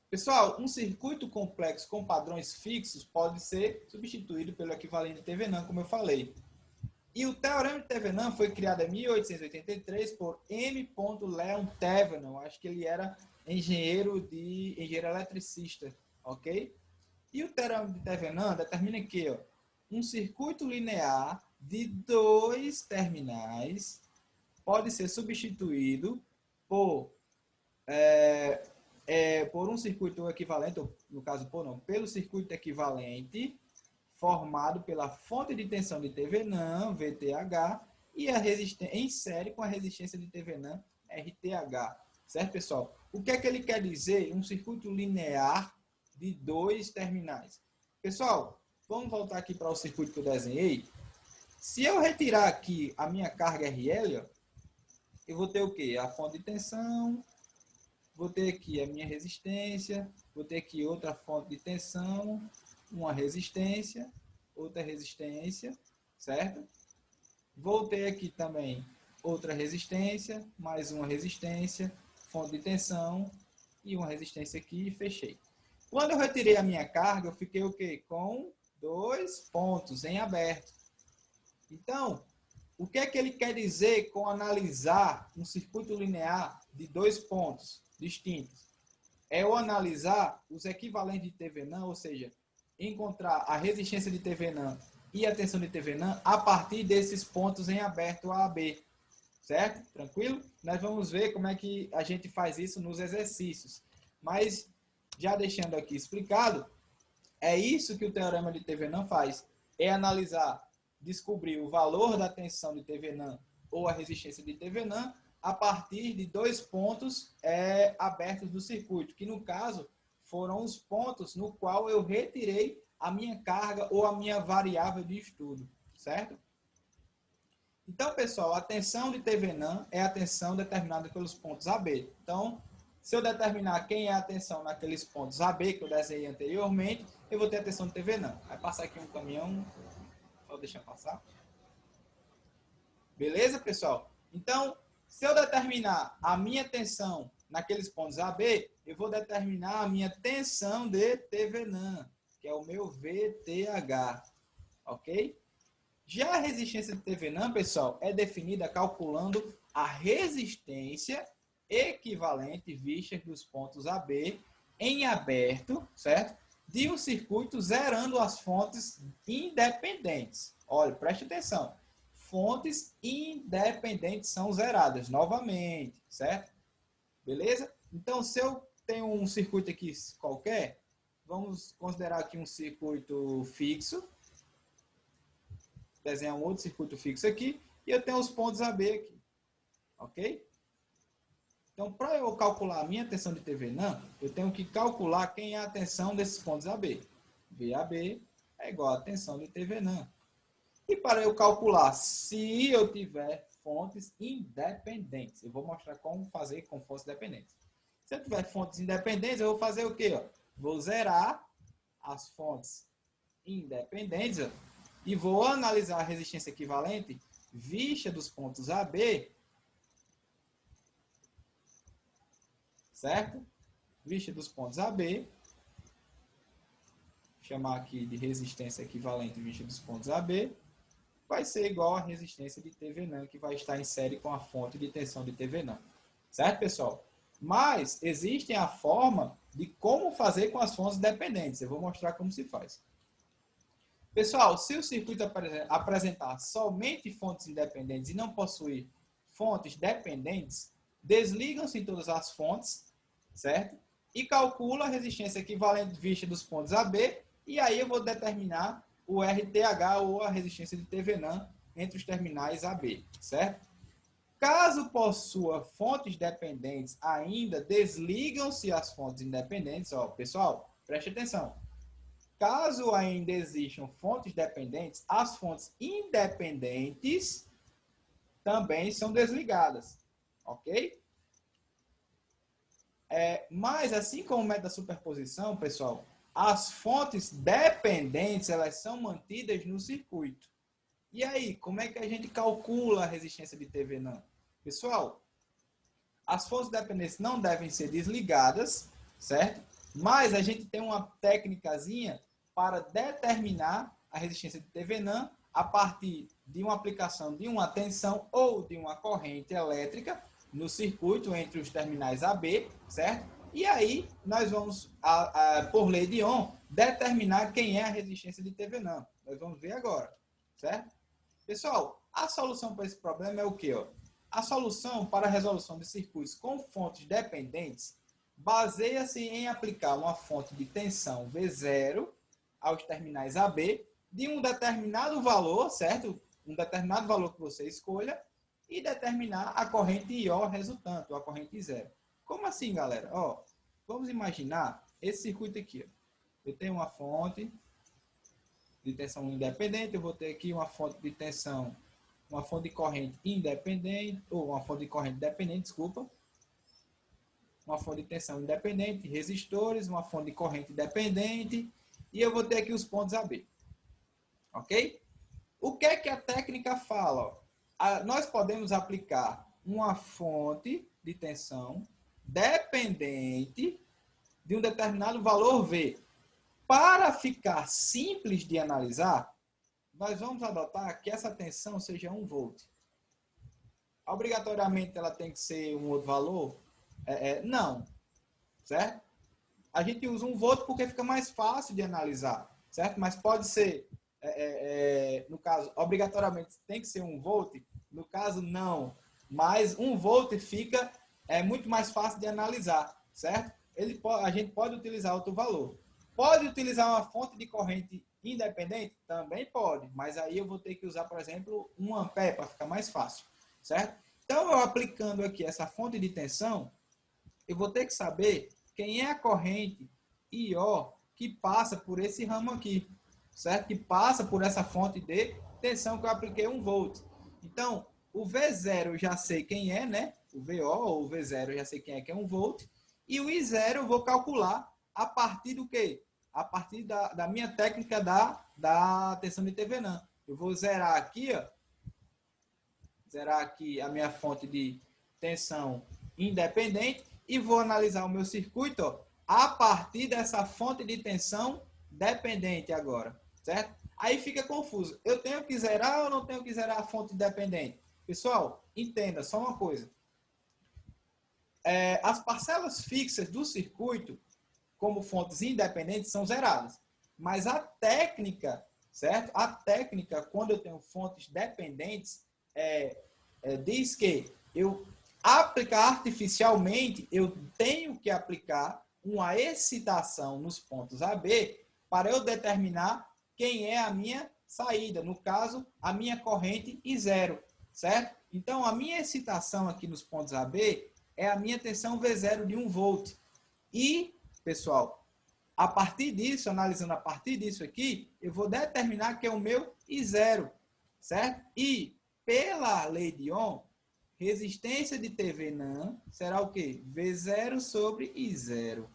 Pessoal, um circuito complexo com padrões fixos pode ser substituído pelo equivalente de Thevenin, como eu falei. E o teorema de Thevenin foi criado em 1883 por M. Leon Thevenin. Acho que ele era engenheiro eletricista, ok? E o teorema de Thevenin determina que um circuito linear de 2 terminais pode ser substituído por um circuito equivalente, ou no caso pelo circuito equivalente formado pela fonte de tensão de Thevenin, VTH, e a resistência em série com a resistência de Thevenin, RTH. Certo, pessoal? O que é que ele quer dizer? Um circuito linear de 2 terminais. Pessoal, vamos voltar aqui para o circuito que eu desenhei. Se eu retirar aqui a minha carga RL, eu vou ter o quê? A fonte de tensão, vou ter aqui a minha resistência, vou ter aqui outra fonte de tensão, uma resistência, outra resistência, certo? Vou ter aqui também outra resistência, mais uma resistência, fonte de tensão e uma resistência aqui e fechei. Quando eu retirei a minha carga, eu fiquei o quê? Com 2 pontos em aberto. Então, o que é que ele quer dizer com analisar um circuito linear de 2 pontos distintos? É eu analisar os equivalentes de Thevenin, ou seja, encontrar a resistência de Thevenin e a tensão de Thevenin a partir desses pontos em aberto A a B. Certo? Tranquilo? Nós vamos ver como é que a gente faz isso nos exercícios. Mas, já deixando aqui explicado, é isso que o teorema de Thevenin faz. É analisar, descobrir o valor da tensão de Thevenin ou a resistência de Thevenin a partir de 2 pontos abertos do circuito, que no caso foram os pontos no qual eu retirei a minha carga ou a minha variável de estudo, certo? Então, pessoal, a tensão de Thevenin é a tensão determinada pelos pontos AB. Então, se eu determinar quem é a tensão naqueles pontos AB que eu desenhei anteriormente, eu vou ter a tensão de Thevenin. Vai passar aqui um caminhão, só deixar passar. Beleza, pessoal? Então, se eu determinar a minha tensão naqueles pontos AB, eu vou determinar a minha tensão de Thevenin, que é o meu VTH, ok? Já a resistência de Thevenin, pessoal, é definida calculando a resistência equivalente vista dos pontos AB em aberto, certo? De um circuito zerando as fontes independentes. Olha, preste atenção. Fontes independentes são zeradas novamente, certo? Beleza? Então, se eu tenho um circuito aqui qualquer, vamos considerar aqui um circuito fixo. Desenhar um outro circuito fixo aqui e eu tenho os pontos AB aqui. Ok? Então, para eu calcular a minha tensão de Thevenin, eu tenho que calcular quem é a tensão desses pontos AB. VAB é igual a tensão de Thevenin. E para eu calcular se eu tiver fontes independentes, eu vou mostrar como fazer com fontes dependentes. Se eu tiver fontes independentes, eu vou fazer o quê? Vou zerar as fontes independentes e vou analisar a resistência equivalente vista dos pontos AB, certo? Vista dos pontos AB, vou chamar aqui de resistência equivalente vista dos pontos AB, vai ser igual à resistência de Thevenin, que vai estar em série com a fonte de tensão de Thevenin. Certo, pessoal? Mas existem a forma de como fazer com as fontes dependentes. Eu vou mostrar como se faz. Pessoal, se o circuito apresentar somente fontes independentes e não possuir fontes dependentes, desligam-se todas as fontes, certo? E calcula a resistência equivalente vista dos pontos AB, e aí eu vou determinar o RTH ou a resistência de Thevenin entre os terminais AB, certo? Caso possua fontes dependentes ainda, desligam-se as fontes independentes. Ó, pessoal, preste atenção. Caso ainda existam fontes dependentes, as fontes independentes também são desligadas, ok? Mas, assim como o método da superposição, pessoal, as fontes dependentes, elas são mantidas no circuito, E aí, como é que a gente calcula a resistência de TVNAN? Pessoal, as fontes dependentes não devem ser desligadas, certo? Mas a gente tem uma técnicazinha para determinar a resistência de TVNAN a partir de uma aplicação de uma tensão ou de uma corrente elétrica no circuito entre os terminais AB, certo? E aí nós vamos, por lei de Ohm, determinar quem é a resistência de TVNAN. Nós vamos ver agora, certo? Pessoal, a solução para esse problema é o quê? Ó? A solução para a resolução de circuitos com fontes dependentes baseia-se em aplicar uma fonte de tensão V0 aos terminais AB de um determinado valor, certo? Um determinado valor que você escolha e determinar a corrente IO resultante, ou a corrente zero. Como assim, galera? Ó, vamos imaginar esse circuito aqui. Ó. Eu tenho uma fonte de tensão independente, eu vou ter aqui uma fonte de tensão, uma fonte de corrente independente, ou uma fonte de corrente dependente, desculpa. Uma fonte de tensão independente, resistores, uma fonte de corrente dependente, e eu vou ter aqui os pontos AB. Ok? O que é que a técnica fala? Nós podemos aplicar uma fonte de tensão dependente de um determinado valor V. Para ficar simples de analisar, nós vamos adotar que essa tensão seja 1 volt. Obrigatoriamente ela tem que ser um outro valor? Não, certo? A gente usa 1 volt porque fica mais fácil de analisar, certo? Mas pode ser, no caso, obrigatoriamente tem que ser 1 volt, no caso não, mas 1 volt fica muito mais fácil de analisar, certo? A gente pode utilizar outro valor. Pode utilizar uma fonte de corrente independente? Também pode, mas aí eu vou ter que usar, por exemplo, 1 ampere para ficar mais fácil, certo? Então, eu aplicando aqui essa fonte de tensão, eu vou ter que saber quem é a corrente IO que passa por esse ramo aqui, certo? Que passa por essa fonte de tensão que eu apliquei 1 volt. Então, o V0 eu já sei quem é, né? O VO ou o V0 eu já sei quem é, que é 1 volt. E o I0 eu vou calcular a partir do quê? A partir da minha técnica da tensão de TVNAN. Eu vou zerar aqui, ó. Zerar aqui a minha fonte de tensão independente e vou analisar o meu circuito, ó, a partir dessa fonte de tensão dependente agora, certo? Aí fica confuso. Eu tenho que zerar ou não tenho que zerar a fonte dependente? Pessoal, entenda só uma coisa. As parcelas fixas do circuito, como fontes independentes, são zeradas. Mas a técnica, certo? A técnica, quando eu tenho fontes dependentes, diz que eu aplicar artificialmente, eu tenho que aplicar uma excitação nos pontos AB para eu determinar quem é a minha saída, no caso, a minha corrente I0, certo? Então, a minha excitação aqui nos pontos AB é a minha tensão V0 de 1 volt. E, pessoal, a partir disso, analisando a partir disso aqui, eu vou determinar que é o meu I0, certo? E, pela lei de Ohm, resistência de TVNAN será o quê? V0 sobre I0,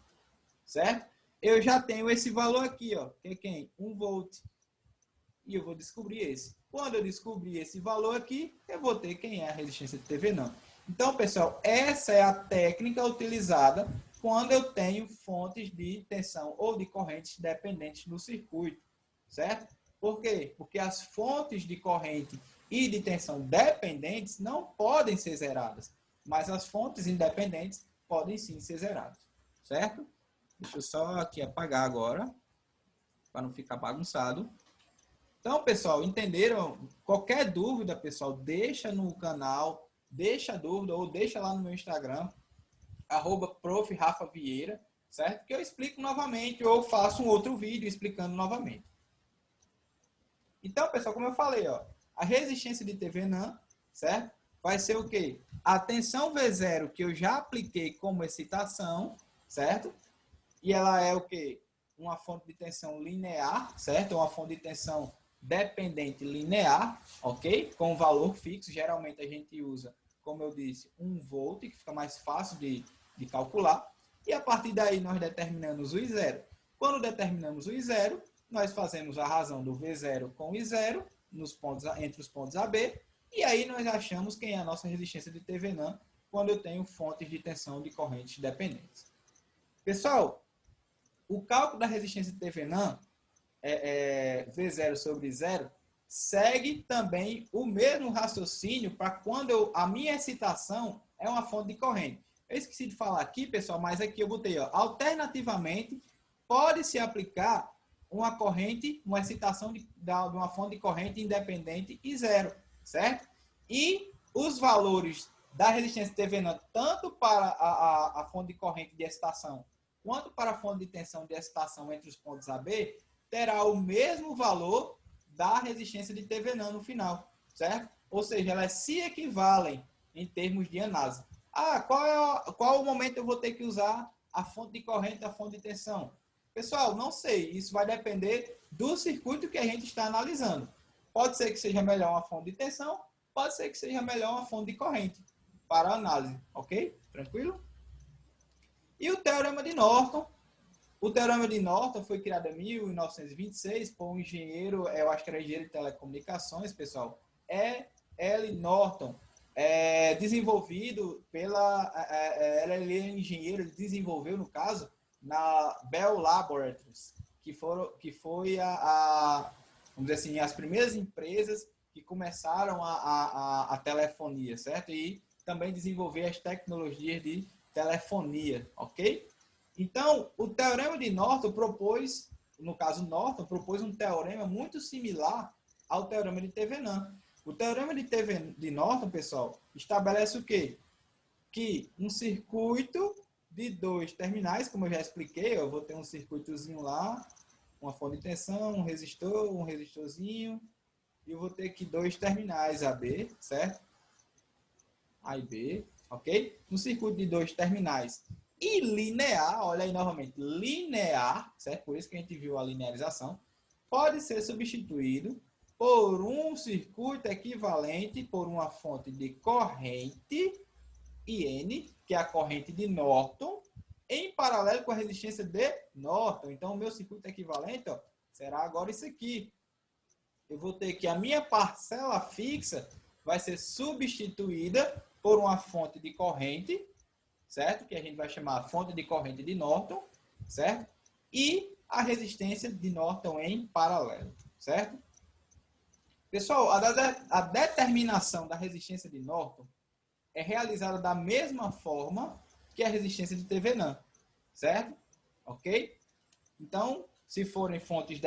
certo? Eu já tenho esse valor aqui, ó, que é quem? 1 volt. E eu vou descobrir esse. Quando eu descobrir esse valor aqui, eu vou ter quem é a resistência de TVNAN. Então, pessoal, essa é a técnica utilizada quando eu tenho fontes de tensão ou de correntes dependentes no circuito, certo? Por quê? Porque as fontes de corrente e de tensão dependentes não podem ser zeradas, mas as fontes independentes podem sim ser zeradas, certo? Deixa eu só aqui apagar agora, para não ficar bagunçado. Então, pessoal, entenderam? Qualquer dúvida, pessoal, deixa no canal, deixa a dúvida ou deixa lá no meu Instagram, @prof.rafa.vieira, certo? Que eu explico novamente ou faço um outro vídeo explicando novamente. Então, pessoal, como eu falei, ó, a resistência de TVNAN, certo? Vai ser o quê? A tensão V0 que eu já apliquei como excitação, certo? E ela é o quê? Uma fonte de tensão linear, certo? Uma fonte de tensão dependente linear, ok? Com valor fixo. Geralmente a gente usa, como eu disse, 1 volt, que fica mais fácil de calcular. E a partir daí nós determinamos o I0. Quando determinamos o I0, nós fazemos a razão do V0 com I0 entre os pontos AB, e aí nós achamos quem é a nossa resistência de Thevenin quando eu tenho fontes de tensão de correntes dependentes. Pessoal, o cálculo da resistência de Thevenin, V0 sobre 0, segue também o mesmo raciocínio para quando a minha excitação é uma fonte de corrente. Eu esqueci de falar aqui, pessoal, mas aqui eu botei, ó, alternativamente, pode-se aplicar uma corrente, uma excitação de uma fonte de corrente independente e zero, certo? E os valores da resistência Thevenin, tanto para a fonte de corrente de excitação, quanto para a fonte de tensão de excitação entre os pontos AB, terá o mesmo valor da resistência de Thevenin no final, certo? Ou seja, elas se equivalem em termos de análise. Qual o momento eu vou ter que usar a fonte de corrente e a fonte de tensão? Pessoal, não sei. Isso vai depender do circuito que a gente está analisando. Pode ser que seja melhor uma fonte de tensão, pode ser que seja melhor uma fonte de corrente para a análise, ok? Tranquilo? E o Teorema de Norton? O Teorema de Norton foi criado em 1926 por um engenheiro, eu acho que era engenheiro de telecomunicações, pessoal, L. Norton, desenvolvido ele é engenheiro, ele desenvolveu, no caso, na Bell Laboratories, que foi vamos dizer assim, as primeiras empresas que começaram a telefonia, certo? E também desenvolver as tecnologias de telefonia, ok? Então, o Teorema de Norton propôs, no caso Norton, propôs um teorema muito similar ao Teorema de Thevenin. O Teorema de Norton, pessoal, estabelece o quê? Que um circuito de dois terminais, como eu já expliquei, eu vou ter um circuitozinho lá, uma fonte de tensão, um resistorzinho, e eu vou ter aqui dois terminais AB, certo? A e B, ok? Um circuito de dois terminais e linear, olha aí novamente, linear, certo? Por isso que a gente viu a linearização, pode ser substituído por um circuito equivalente por uma fonte de corrente IN, que é a corrente de Norton, em paralelo com a resistência de Norton. Então, o meu circuito equivalente, ó, será agora isso aqui. Eu vou ter que a minha parcela fixa vai ser substituída por uma fonte de corrente, certo? Que a gente vai chamar fonte de corrente de Norton, certo? E a resistência de Norton em paralelo, certo? Pessoal, a determinação da resistência de Norton é realizada da mesma forma que a resistência de Thevenin, certo? Ok? Então, se forem fontes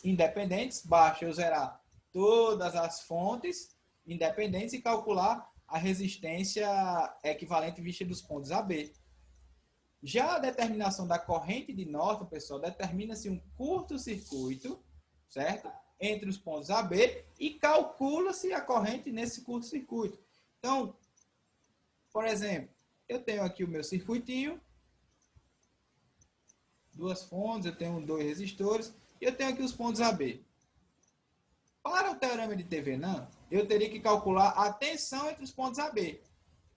independentes, basta eu zerar todas as fontes independentes e calcular a resistência equivalente vista dos pontos AB. Já a determinação da corrente de Norton, pessoal, determina-se um curto-circuito, certo? Entre os pontos AB e calcula-se a corrente nesse curto-circuito. Então, por exemplo, eu tenho aqui o meu circuitinho, duas fontes, eu tenho dois resistores, e eu tenho aqui os pontos AB. Para o teorema de Thevenin, eu teria que calcular a tensão entre os pontos AB.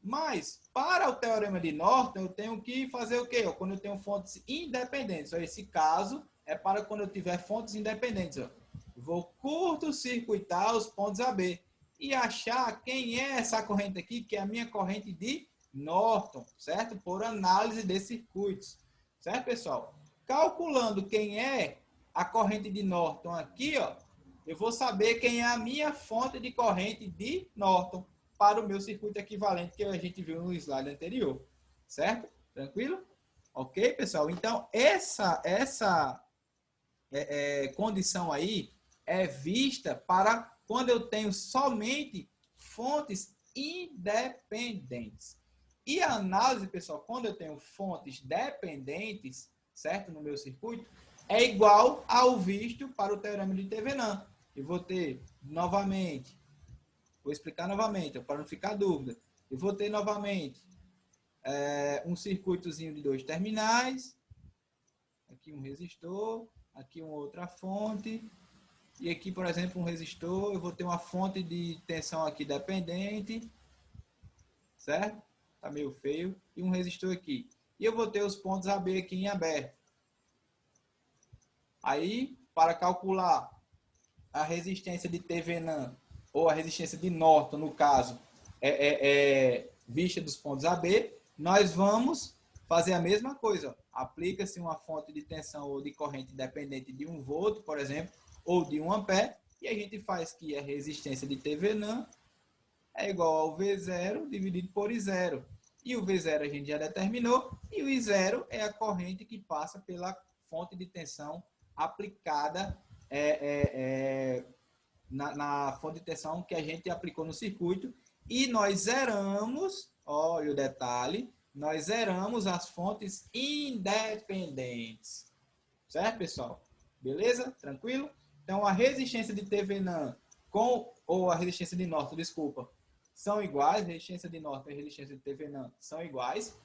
Mas, para o teorema de Norton, eu tenho que fazer o quê? Quando eu tenho fontes independentes. Esse caso é para quando eu tiver fontes independentes. Eu vou curto-circuitar os pontos AB e achar quem é essa corrente aqui, que é a minha corrente de Norton, certo? Por análise de circuitos. Certo, pessoal? Calculando quem é a corrente de Norton aqui, ó, eu vou saber quem é a minha fonte de corrente de Norton para o meu circuito equivalente que a gente viu no slide anterior. Certo? Tranquilo? Ok, pessoal? Então, essa condição aí é vista para quando eu tenho somente fontes independentes. E a análise, pessoal, quando eu tenho fontes dependentes, certo, no meu circuito, é igual ao visto para o teorema de Thevenin. Eu vou ter, novamente, vou explicar novamente, para não ficar dúvida. Eu vou ter, novamente, um circuitozinho de dois terminais, aqui um resistor, aqui uma outra fonte, e aqui, por exemplo, um resistor, eu vou ter uma fonte de tensão aqui dependente, certo? Tá meio feio, e um resistor aqui. E eu vou ter os pontos AB aqui em aberto. Aí, para calcular a resistência de Thevenin, ou a resistência de Norton, no caso, vista dos pontos AB, nós vamos fazer a mesma coisa. Aplica-se uma fonte de tensão ou de corrente dependente de 1 volt, por exemplo, ou de 1 ampere, e a gente faz que a resistência de Thevenin é igual ao V0 dividido por I0. E o V0 a gente já determinou, e o I0 é a corrente que passa pela fonte de tensão aplicada na fonte de tensão que a gente aplicou no circuito. E nós zeramos, olha o detalhe, nós zeramos as fontes independentes. Certo, pessoal? Beleza? Tranquilo? Então, a resistência de Thevenin ou a resistência de Norton, desculpa, são iguais. A resistência de Norton e a resistência de Thevenin são iguais.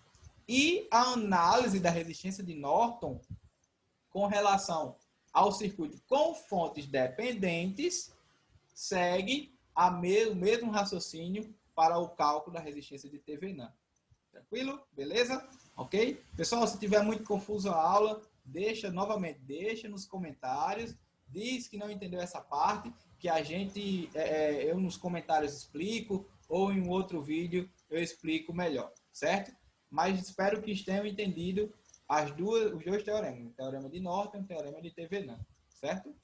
E a análise da resistência de Norton com relação ao circuito com fontes dependentes segue o mesmo raciocínio para o cálculo da resistência de Thevenin. Tranquilo? Beleza? Ok? Pessoal, se tiver muito confuso a aula, deixa nos comentários, diz que não entendeu essa parte, que eu nos comentários explico, ou em um outro vídeo eu explico melhor, certo? Mas espero que tenham entendido os dois teoremas, o teorema de Norton e o teorema de Thevenin, certo?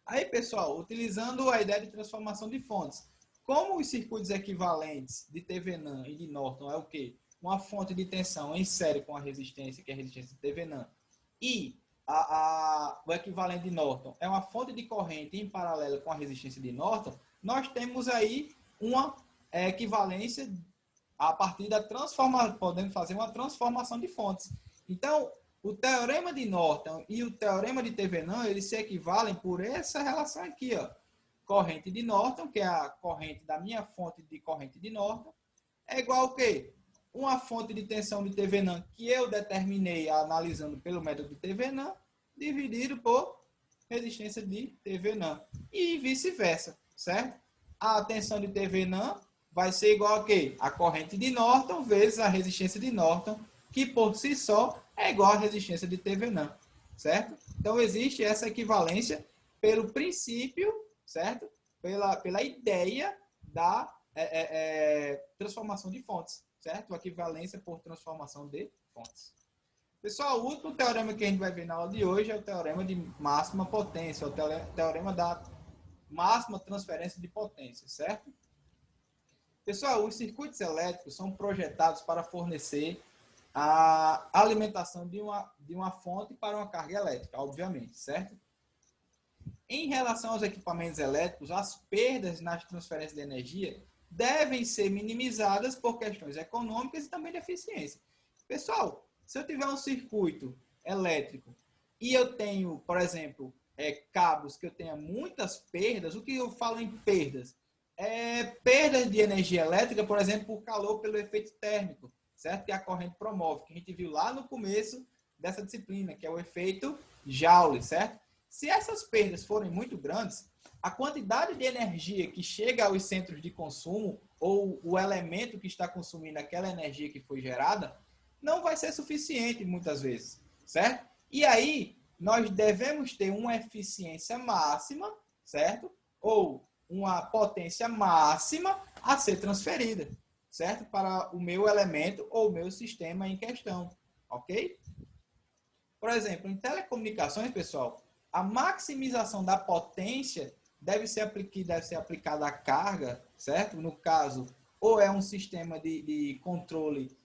Aí, pessoal, utilizando a ideia de transformação de fontes, como os circuitos equivalentes de Thevenin e de Norton é o quê? Uma fonte de tensão em série com a resistência, que é a resistência de Thevenin, e o equivalente de Norton é uma fonte de corrente em paralelo com a resistência de Norton, nós temos aí uma equivalência a partir da transformação, podemos fazer uma transformação de fontes. Então, o teorema de Norton e o teorema de Thevenin, eles se equivalem por essa relação aqui, ó. Corrente de Norton, que é a corrente da minha fonte de corrente de Norton, é igual ao quê? Uma fonte de tensão de Thevenin que eu determinei analisando pelo método de Thevenin, dividido por resistência de Thevenin. E vice-versa, certo? A tensão de Thevenin vai ser igual a quê? A corrente de Norton vezes a resistência de Norton, que por si só é igual à resistência de Thevenin, certo? Então, existe essa equivalência pelo princípio, certo? Pela ideia da transformação de fontes, certo? A equivalência por transformação de fontes. Pessoal, o último teorema que a gente vai ver na aula de hoje é o teorema de máxima potência, o teorema da máxima transferência de potência, certo? Pessoal, os circuitos elétricos são projetados para fornecer a alimentação de uma fonte para uma carga elétrica, obviamente, certo? Em relação aos equipamentos elétricos, as perdas nas transferências de energia devem ser minimizadas por questões econômicas e também de eficiência. Pessoal, se eu tiver um circuito elétrico e eu tenho, por exemplo, cabos que eu tenha muitas perdas, o que eu falo em perdas? Perdas de energia elétrica, por exemplo, por calor pelo efeito térmico, certo? Que a corrente promove, que a gente viu lá no começo dessa disciplina, que é o efeito Joule, certo? Se essas perdas forem muito grandes, a quantidade de energia que chega aos centros de consumo ou o elemento que está consumindo aquela energia que foi gerada não vai ser suficiente muitas vezes, certo? E aí nós devemos ter uma eficiência máxima, certo? Ou uma potência máxima a ser transferida, certo? Para o meu elemento ou o meu sistema em questão, ok? Por exemplo, em telecomunicações, pessoal, a maximização da potência deve ser aplicada à carga, certo? No caso, ou é um sistema de controle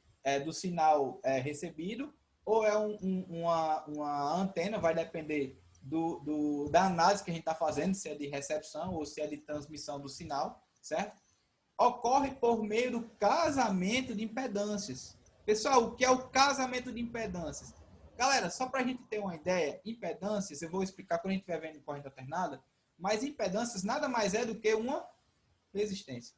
do sinal recebido, ou é uma antena, vai depender da análise que a gente está fazendo, se é de recepção ou se é de transmissão do sinal, certo? Ocorre por meio do casamento de impedâncias. Pessoal, o que é o casamento de impedâncias? Galera, só para a gente ter uma ideia, impedâncias, eu vou explicar quando a gente estiver vendo corrente alternada, mas impedâncias nada mais é do que uma resistência.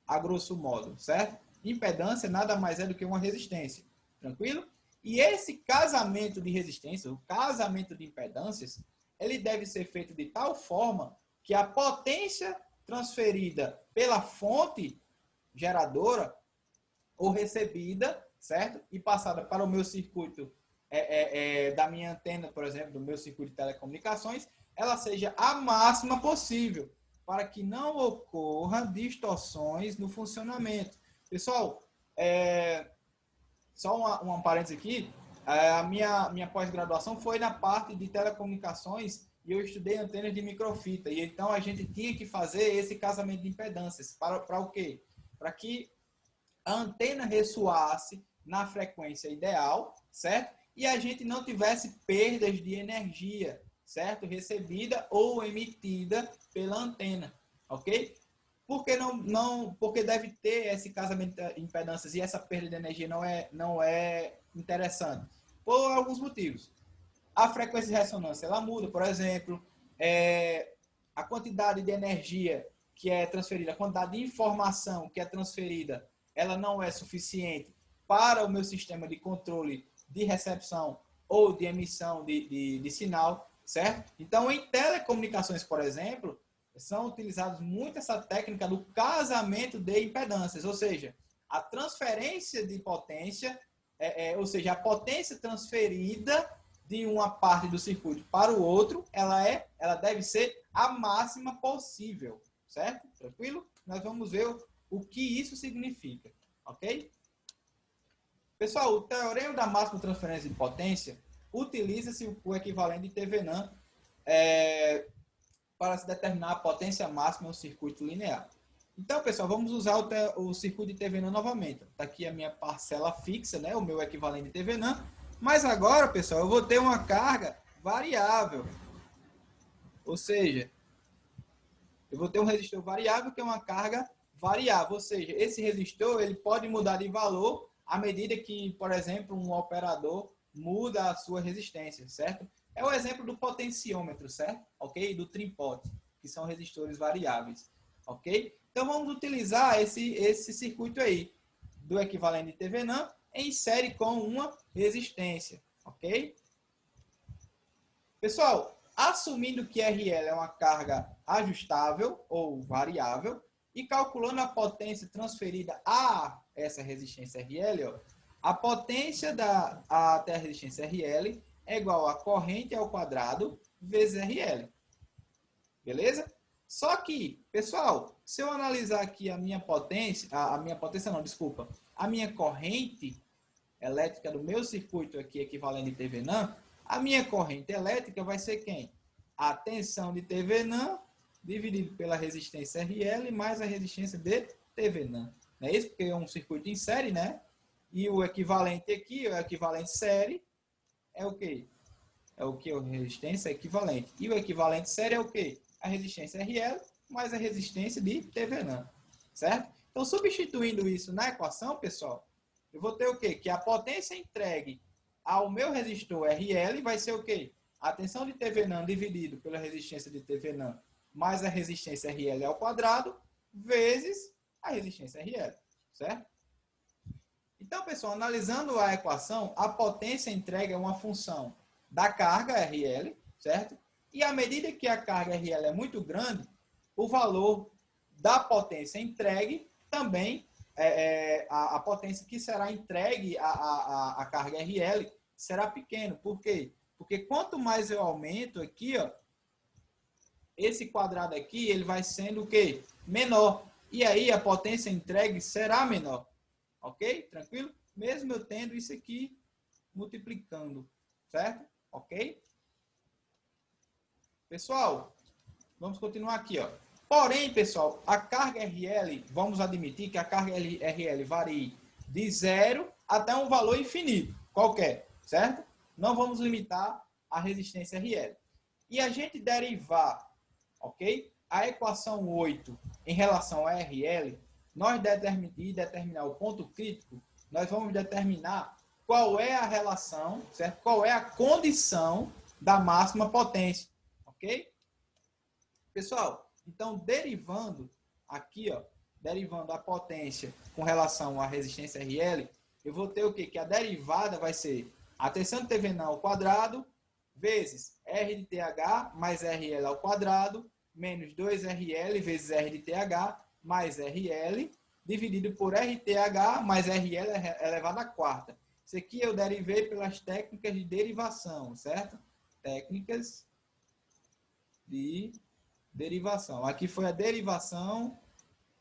A grosso modo, certo? Impedância nada mais é do que uma resistência. Tranquilo? E esse casamento de resistência, o casamento de impedâncias, ele deve ser feito de tal forma que a potência transferida pela fonte geradora ou recebida, certo? E passada para o meu circuito da minha antena, por exemplo, do meu circuito de telecomunicações, ela seja a máxima possível, para que não ocorra distorções no funcionamento. Pessoal, só uma parênteses aqui, a minha pós-graduação foi na parte de telecomunicações e eu estudei antenas de microfita. E então a gente tinha que fazer esse casamento de impedâncias. Para o quê? Para que a antena ressoasse na frequência ideal, certo? E a gente não tivesse perdas de energia, certo? Recebida ou emitida pela antena, ok? Porque deve ter esse casamento de impedâncias e essa perda de energia não é interessante? Por alguns motivos. A frequência de ressonância, ela muda, por exemplo, a quantidade de energia que é transferida, a quantidade de informação que é transferida, ela não é suficiente para o meu sistema de controle de recepção ou de emissão de sinal, certo? Então, em telecomunicações, por exemplo, são utilizadas muito essa técnica do casamento de impedâncias, ou seja, a transferência de potência, ou seja, a potência transferida de uma parte do circuito para o outro, ela deve ser a máxima possível, certo? Tranquilo? Nós vamos ver o que isso significa, ok? Pessoal, o teorema da máxima transferência de potência utiliza-se o equivalente de Thevenin para se determinar a potência máxima em um circuito linear. Então, pessoal, vamos usar o circuito de Thevenin novamente. Está aqui a minha parcela fixa, né? O meu equivalente de Thevenin. Mas agora, pessoal, eu vou ter uma carga variável. Ou seja, eu vou ter um resistor variável que é uma carga variável. Ou seja, esse resistor ele pode mudar de valor à medida que, por exemplo, um operador muda a sua resistência, certo? É o exemplo do potenciômetro, certo? Ok? Do trimpote, que são resistores variáveis. Ok? Então, vamos utilizar esse circuito aí, do equivalente de Thevenin, em série com uma resistência. Ok? Pessoal, assumindo que RL é uma carga ajustável ou variável, e calculando a potência transferida a essa resistência RL, ó, a potência até a resistência RL é igual a corrente ao quadrado vezes RL. Beleza? Só que, pessoal, se eu analisar aqui a minha potência, a minha corrente elétrica do meu circuito aqui, equivalente de Thevenin, a minha corrente elétrica vai ser quem? A tensão de Thevenin dividido pela resistência RL mais a resistência de Thevenin. Não é isso? Porque é um circuito em série, né? E o equivalente aqui, o equivalente série, é o quê? É o que? A resistência equivalente. E o equivalente série é o quê? A resistência RL mais a resistência de Thevenin. Certo? Então, substituindo isso na equação, pessoal, eu vou ter o quê? Que a potência entregue ao meu resistor RL vai ser o quê? A tensão de Thevenin dividido pela resistência de Thevenin mais a resistência RL ao quadrado vezes a resistência RL. Certo? Então, pessoal, analisando a equação, a potência entregue é uma função da carga RL, certo? E à medida que a carga RL é muito grande, o valor da potência entregue também, a potência que será entregue à carga RL será pequeno. Por quê? Porque quanto mais eu aumento aqui, ó, esse quadrado aqui, ele vai sendo o quê? Menor. E aí a potência entregue será menor. Ok? Tranquilo? Mesmo eu tendo isso aqui multiplicando. Certo? Ok? Pessoal, vamos continuar aqui, ó. Porém, pessoal, a carga RL, vamos admitir que a carga RL varie de 0 até um valor infinito, qualquer, certo? Não vamos limitar a resistência RL. E a gente derivar, ok? A equação 8 em relação a RL, nós determinar o ponto crítico, nós vamos determinar qual é a relação, certo? Qual é a condição da máxima potência, ok? Pessoal, então derivando aqui, ó, derivando a potência com relação à resistência RL, eu vou ter o quê? Que a derivada vai ser a tensão de Thevenin ao quadrado vezes R de TH mais RL ao quadrado menos 2RL vezes R de TH mais RL dividido por RTH mais RL elevado à quarta. Isso aqui eu derivei pelas técnicas de derivação, certo? Técnicas de derivação. Aqui foi a derivação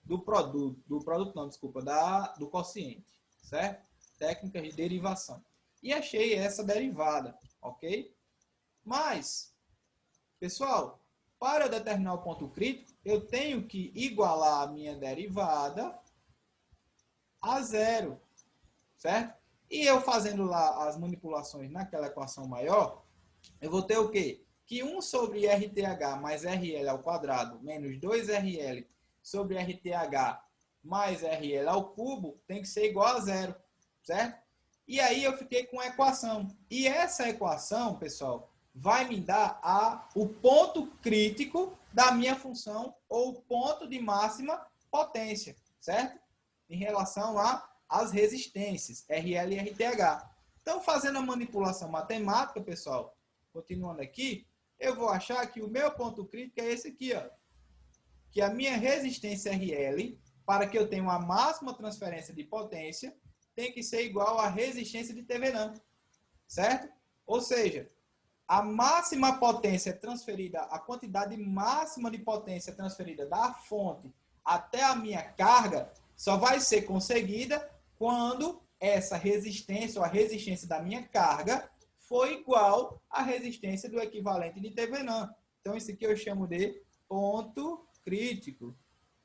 do produto não, desculpa, do quociente, certo? Técnicas de derivação. E achei essa derivada, ok? Mas, pessoal, para eu determinar o ponto crítico, eu tenho que igualar a minha derivada a zero, certo? E eu fazendo lá as manipulações naquela equação maior, eu vou ter o quê? Que 1 sobre RTH mais RL ao quadrado menos 2RL sobre RTH mais RL ao cubo tem que ser igual a zero, certo? E aí eu fiquei com a equação. E essa equação, pessoal, vai me dar o ponto crítico da minha função ou o ponto de máxima potência, certo? Em relação às resistências, RL e RTH. Então, fazendo a manipulação matemática, pessoal, continuando aqui, eu vou achar que o meu ponto crítico é esse aqui, ó. Que a minha resistência RL, para que eu tenha uma máxima transferência de potência, tem que ser igual à resistência de Thevenin, certo? Ou seja, a máxima potência transferida, a quantidade máxima de potência transferida da fonte até a minha carga só vai ser conseguida quando essa resistência ou a resistência da minha carga for igual à resistência do equivalente de Thevenin. Então, isso aqui eu chamo de ponto crítico,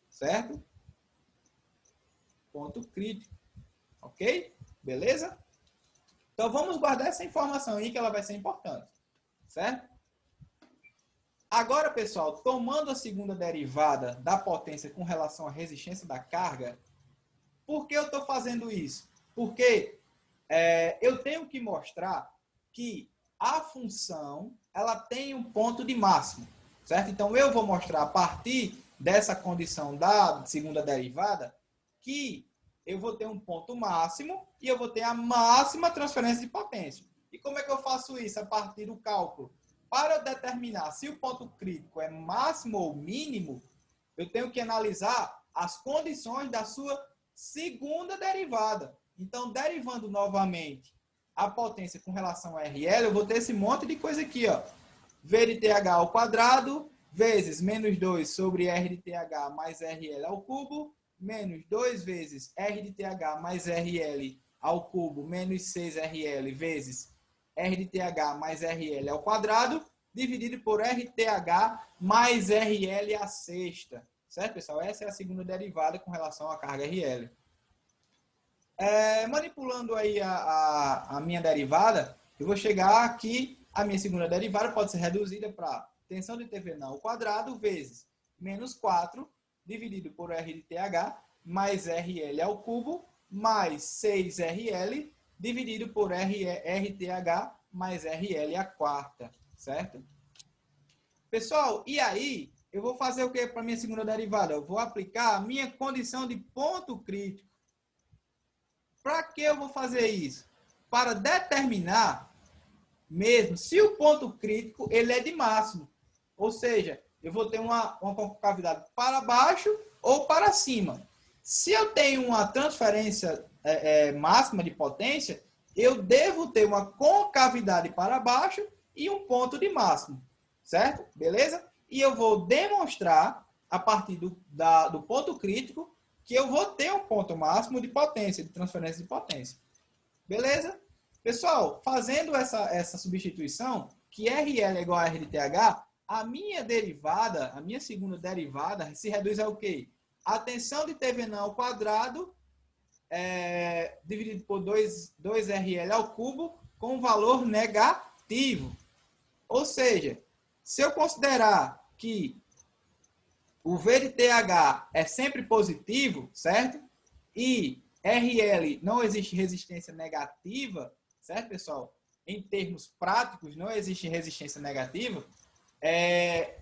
certo? Ponto crítico, ok? Beleza? Então, vamos guardar essa informação aí que ela vai ser importante, certo? Agora, pessoal, tomando a segunda derivada da potência com relação à resistência da carga, por que eu estou fazendo isso? Porque eu tenho que mostrar que a função ela tem um ponto de máximo, certo? Então, eu vou mostrar a partir dessa condição da segunda derivada que eu vou ter um ponto máximo e eu vou ter a máxima transferência de potência. E como é que eu faço isso? A partir do cálculo. Para eu determinar se o ponto crítico é máximo ou mínimo, eu tenho que analisar as condições da sua segunda derivada. Então, derivando novamente a potência com relação a RL, eu vou ter esse monte de coisa aqui, ó. V de TH ao quadrado, vezes menos 2 sobre R de TH mais RL ao cubo, menos 2 vezes R de TH mais RL ao cubo, menos 6RL vezes R de TH mais RL ao quadrado, dividido por RTH mais RL à sexta. Certo, pessoal? Essa é a segunda derivada com relação à carga RL. Manipulando aí a minha derivada, eu vou chegar aqui, a minha segunda derivada pode ser reduzida para tensão de Thevenin ao quadrado vezes menos 4 dividido por R de TH mais RL ao cubo mais 6RL dividido por RTH mais RL à quarta, certo? Pessoal, e aí eu vou fazer o que para a minha segunda derivada? Eu vou aplicar a minha condição de ponto crítico. Para que eu vou fazer isso? Para determinar mesmo se o ponto crítico ele é de máximo. Ou seja, eu vou ter uma concavidade para baixo ou para cima. Se eu tenho uma transferência máxima de potência, eu devo ter uma concavidade para baixo e um ponto de máximo. Certo? Beleza? E eu vou demonstrar, a partir do ponto crítico, que eu vou ter um ponto máximo de potência, de transferência de potência. Beleza? Pessoal, fazendo essa substituição, que RL é igual a R de TH, a minha derivada, a minha segunda derivada, se reduz ao quê? A tensão de Thevenin ao quadrado dividido por 2RL ao cubo com valor negativo. Ou seja, se eu considerar que o V de TH é sempre positivo, certo? E RL não existe resistência negativa, certo, pessoal? Em termos práticos, não existe resistência negativa.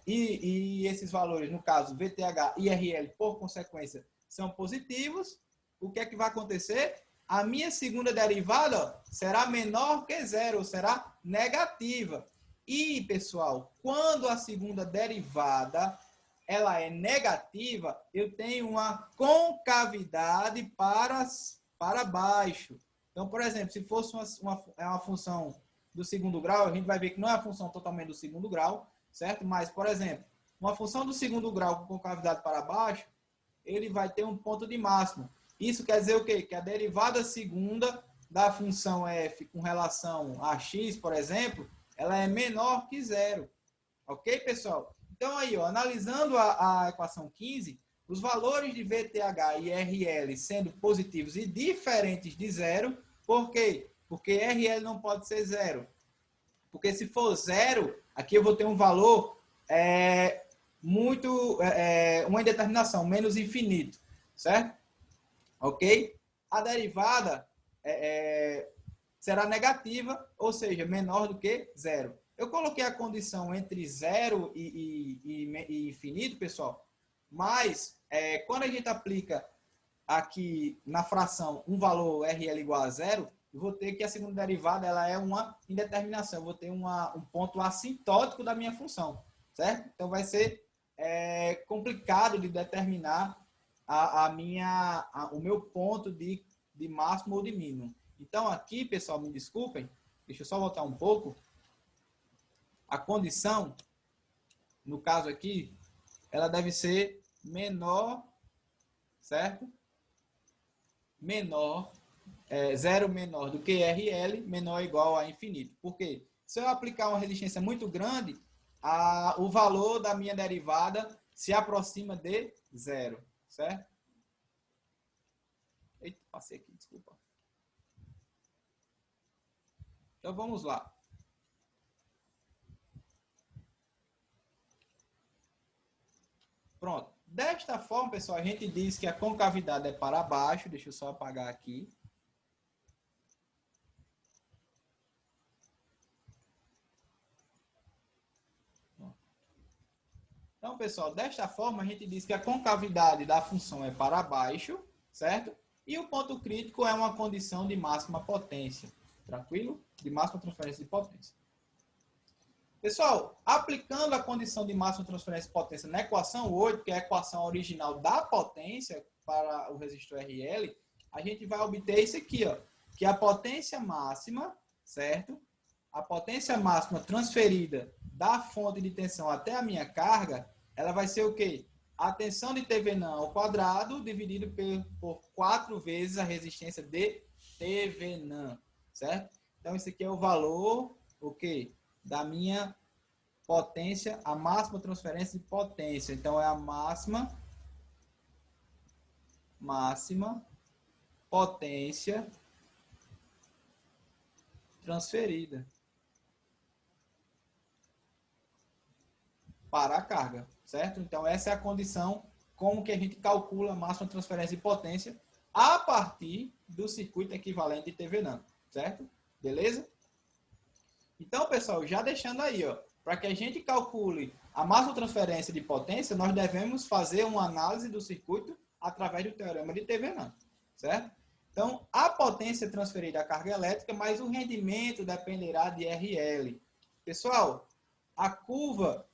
E esses valores, no caso, VTH e RL, por consequência, são positivos. O que é que vai acontecer? A minha segunda derivada, ó, será menor que zero, ou será negativa. E, pessoal, quando a segunda derivada ela é negativa, eu tenho uma concavidade para baixo. Então, por exemplo, se fosse uma função do segundo grau, a gente vai ver que não é a função totalmente do segundo grau. certo? Mas, por exemplo, uma função do segundo grau com concavidade para baixo, ele vai ter um ponto de máximo. Isso quer dizer o quê? Que a derivada segunda da função f com relação a x, por exemplo, ela é menor que zero. Ok, pessoal? Então, aí, ó, analisando a equação 15, os valores de VTH e RL sendo positivos e diferentes de zero, por quê? Porque RL não pode ser zero. Porque se for zero, aqui eu vou ter um valor uma indeterminação, menos infinito, certo? Ok? A derivada será negativa, ou seja, menor do que zero. Eu coloquei a condição entre zero e infinito, pessoal, mas quando a gente aplica aqui na fração um valor RL igual a zero, eu vou ter que a segunda derivada ela é uma indeterminação, eu vou ter um ponto assintótico da minha função, certo? Então vai ser complicado de determinar o meu ponto de máximo ou de mínimo. Então aqui, pessoal, me desculpem, deixa eu só voltar um pouco. A condição, no caso aqui, ela deve ser menor, certo? Zero menor do que RL, menor ou igual a infinito. Por quê? Se eu aplicar uma resistência muito grande, o valor da minha derivada se aproxima de zero, certo? Eita, passei aqui, desculpa. Então vamos lá. Pronto. Desta forma, pessoal, a gente diz que a concavidade é para baixo. Deixa eu só apagar aqui. Então, pessoal, desta forma, a gente diz que a concavidade da função é para baixo, certo? E o ponto crítico é uma condição de máxima potência. Tranquilo? De máxima transferência de potência. Pessoal, aplicando a condição de máxima transferência de potência na equação 8, que é a equação original da potência para o resistor RL, a gente vai obter isso aqui, ó, que a potência máxima, certo? A potência máxima transferida da fonte de tensão até a minha carga, ela vai ser o quê? A tensão de TVN ao quadrado dividido por 4 vezes a resistência de TVN, certo? Então, esse aqui é o valor, o quê? Da minha potência, a máxima transferência de potência. Então, é a máxima potência transferida para a carga, certo? Então, essa é a condição como que a gente calcula a máxima transferência de potência a partir do circuito equivalente de TVN, certo? Beleza? Então, pessoal, já deixando aí, ó, para que a gente calcule a máxima transferência de potência, nós devemos fazer uma análise do circuito através do teorema de TVN, certo? Então, a potência transferida à carga elétrica, mas o rendimento dependerá de RL. Pessoal, a curva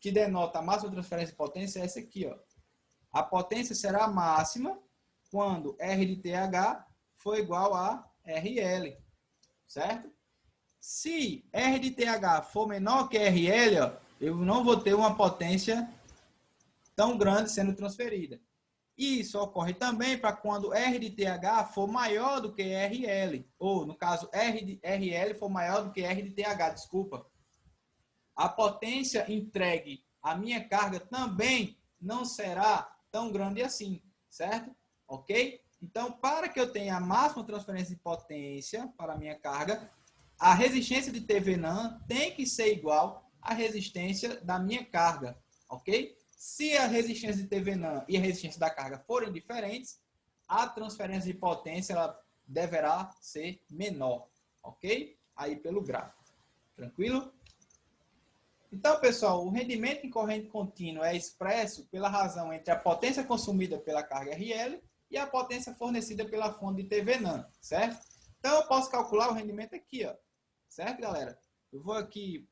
que denota a máxima transferência de potência é essa aqui, ó. A potência será máxima quando R de TH for igual a RL, certo? Se R de TH for menor que RL, ó, eu não vou ter uma potência tão grande sendo transferida. Isso ocorre também para quando R de TH for maior do que RL, ou no caso R de RL for maior do que R de TH, desculpa. A potência entregue à minha carga também não será tão grande assim, certo? Ok? Então, para que eu tenha a máxima transferência de potência para a minha carga, a resistência de TVN tem que ser igual à resistência da minha carga, ok? Se a resistência de TVN e a resistência da carga forem diferentes, a transferência de potência ela deverá ser menor, ok? Aí pelo gráfico, tranquilo? Então, pessoal, o rendimento em corrente contínua é expresso pela razão entre a potência consumida pela carga RL e a potência fornecida pela fonte de TVN, certo? Então, eu posso calcular o rendimento aqui, ó. Certo, galera? Eu vou aqui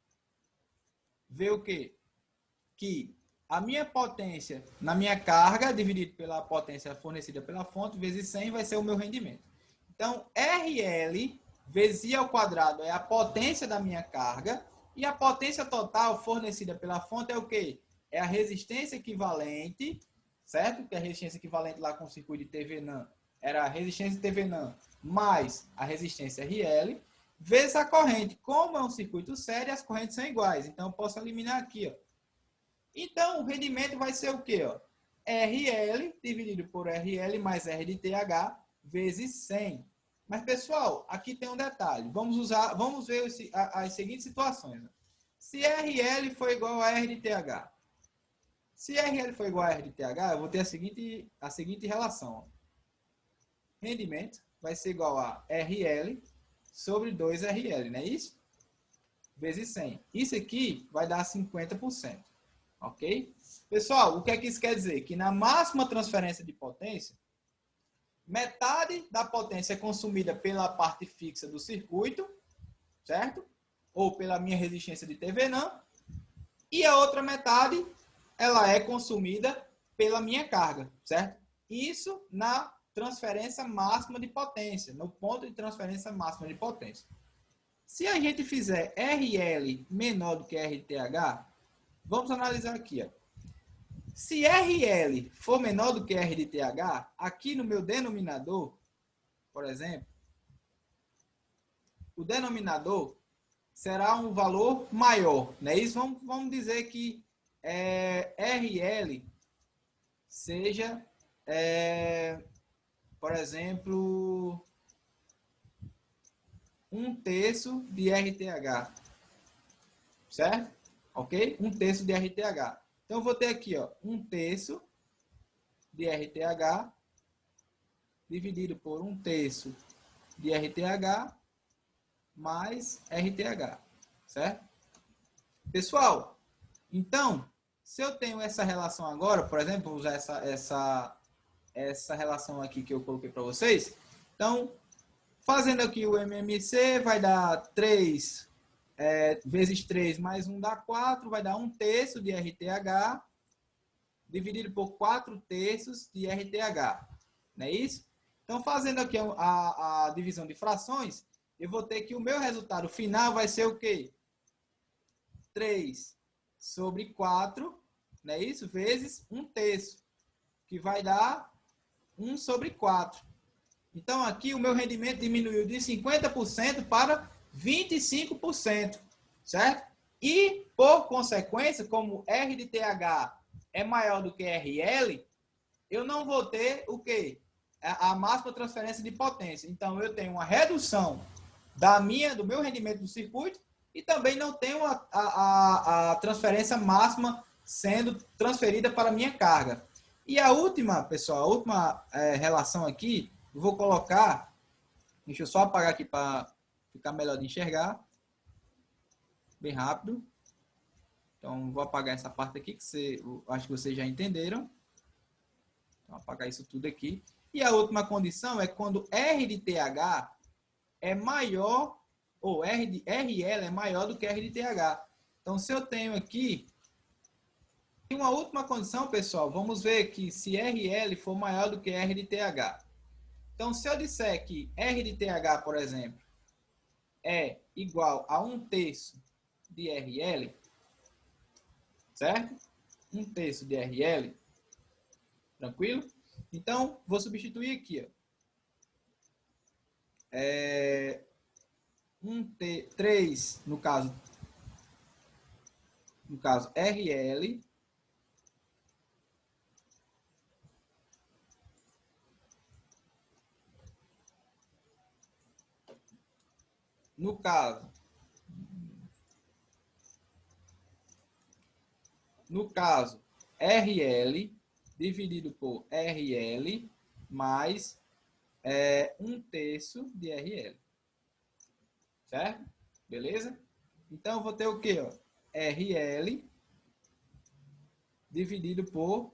ver o quê? Que a minha potência na minha carga, dividido pela potência fornecida pela fonte, vezes 100, vai ser o meu rendimento. Então, RL vezes I ao quadrado é a potência da minha carga, E a potência total fornecida pela fonte é o quê? É a resistência equivalente, certo? Que a resistência equivalente lá com o circuito de Thevenin era a resistência Thevenin mais a resistência RL, vezes a corrente. Como é um circuito sério, as correntes são iguais. Então, eu posso eliminar aqui, ó. Então, o rendimento vai ser o quê? Ó? RL dividido por RL mais R de TH vezes 100. Mas, pessoal, aqui tem um detalhe. Vamos ver as seguintes situações. Se RL for igual a R de TH. Se RL for igual a R de TH, eu vou ter a seguinte relação. Ó. Rendimento vai ser igual a RL sobre 2RL, não é isso? Vezes 100. Isso aqui vai dar 50%. Ok? Pessoal, o que é que isso quer dizer? Que na máxima transferência de potência, metade da potência é consumida pela parte fixa do circuito, certo? Ou pela minha resistência de Thevenin, e a outra metade, ela é consumida pela minha carga, certo? Isso na transferência máxima de potência, no ponto de transferência máxima de potência. Se a gente fizer RL menor do que RTH, vamos analisar aqui, ó. Se RL for menor do que R de TH, aqui no meu denominador, por exemplo, o denominador será um valor maior, não é isso? Vamos dizer que RL seja, por exemplo, 1/3 de RTH, certo? Ok? 1/3 de RTH. Então, eu vou ter aqui, ó, 1/3 de RTH dividido por 1/3 de RTH mais RTH, certo? Pessoal, então, se eu tenho essa relação agora, por exemplo, vou usar essa relação aqui que eu coloquei para vocês. Então, fazendo aqui o MMC, vai dar 3 vezes 3 mais 1 dá 4, vai dar 1/3 de RTH dividido por 4/3 de RTH. Não é isso? Então, fazendo aqui a divisão de frações, eu vou ter que o meu resultado final vai ser o quê? 3 sobre 4, não é isso? Vezes 1/3, que vai dar 1 sobre 4. Então, aqui o meu rendimento diminuiu de 50% para 25%, certo? E, por consequência, como R de TH é maior do que RL, eu não vou ter o quê? A máxima transferência de potência. Então, eu tenho uma redução do meu rendimento do circuito e também não tenho a transferência máxima sendo transferida para a minha carga. E a última, pessoal, a última relação aqui, eu vou colocar, deixa eu só apagar aqui para ficar melhor de enxergar, bem rápido. Então, vou apagar essa parte aqui, que acho que vocês já entenderam. Então, apagar isso tudo aqui. E a última condição é quando R de TH é maior, ou RL é maior do que R de TH. Então, se eu tenho aqui, uma última condição, pessoal, vamos ver que se RL for maior do que R de TH. Então, se eu disser que R de TH, por exemplo, é igual a 1/3 de RL, certo? 1/3 de RL, tranquilo? Então, vou substituir aqui, ó. 3, no caso RL, no caso RL dividido por RL mais 1/3 de RL. Certo? Beleza? Então, eu vou ter o quê? Ó? RL dividido por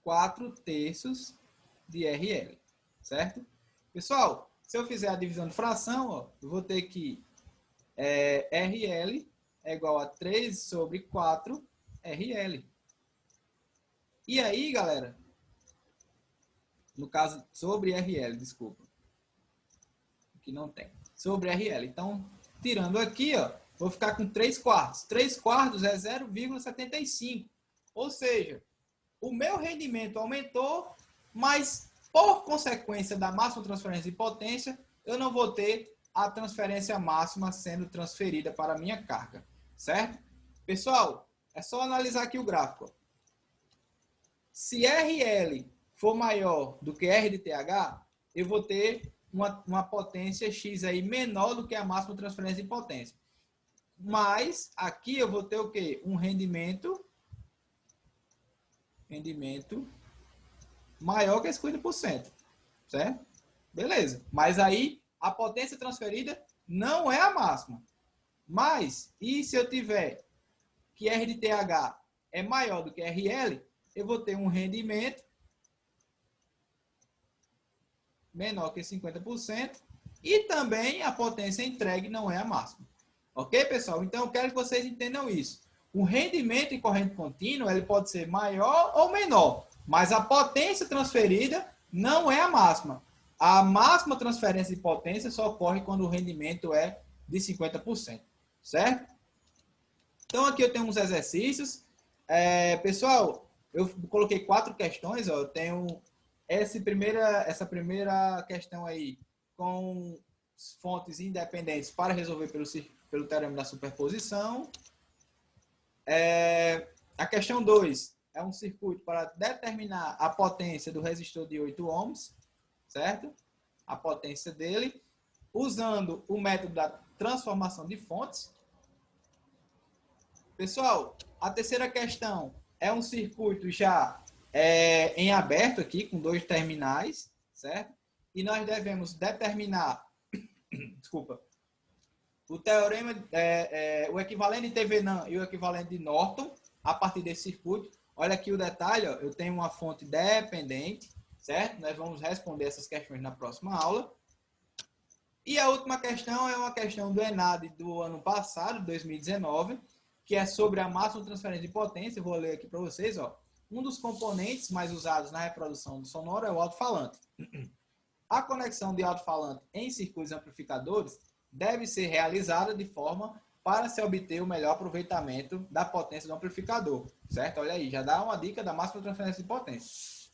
4/3 de RL. Certo? Pessoal, se eu fizer a divisão de fração, ó, eu vou ter que RL é igual a 3 sobre 4 RL. E aí, galera, no caso, sobre RL, desculpa. Que não tem. Sobre RL. Então, tirando aqui, ó, vou ficar com 3 quartos. 3 quartos é 0,75. Ou seja, o meu rendimento aumentou, mas por consequência da máxima transferência de potência, eu não vou ter a transferência máxima sendo transferida para a minha carga, certo? Pessoal, é só analisar aqui o gráfico. Se RL for maior do que R de TH, eu vou ter uma potência X aí menor do que a máxima transferência de potência. Mas aqui eu vou ter o quê? Um rendimento maior que 50%, certo? Beleza. Mas aí a potência transferida não é a máxima. Mas, e se eu tiver que R de TH é maior do que RL, eu vou ter um rendimento menor que 50% e também a potência entregue não é a máxima. Ok, pessoal? Então, eu quero que vocês entendam isso. O rendimento em corrente contínua ele pode ser maior ou menor, mas a potência transferida não é a máxima. A máxima transferência de potência só ocorre quando o rendimento é de 50%, certo? Então, aqui eu tenho uns exercícios. Pessoal, eu coloquei 4 questões. Ó, eu tenho essa primeira questão aí com fontes independentes para resolver pelo teorema da superposição. A questão 2 é um circuito para determinar a potência do resistor de 8 ohms, certo? A potência dele, usando o método da transformação de fontes. Pessoal, a terceira questão é um circuito já em aberto aqui, com 2 terminais, certo? E nós devemos determinar, desculpa, o teorema, o equivalente de Thevenin e o equivalente de Norton, a partir desse circuito. Olha aqui o detalhe, ó, eu tenho uma fonte dependente, certo? Nós vamos responder essas questões na próxima aula. E a última questão é uma questão do ENAD do ano passado, 2019, que é sobre a máxima transferência de potência. Eu vou ler aqui para vocês. Ó. Um dos componentes mais usados na reprodução do sonoro é o alto-falante. A conexão de alto-falante em circuitos amplificadores deve ser realizada de forma para se obter o melhor aproveitamento da potência do amplificador. Certo? Olha aí, já dá uma dica da máxima transferência de potência.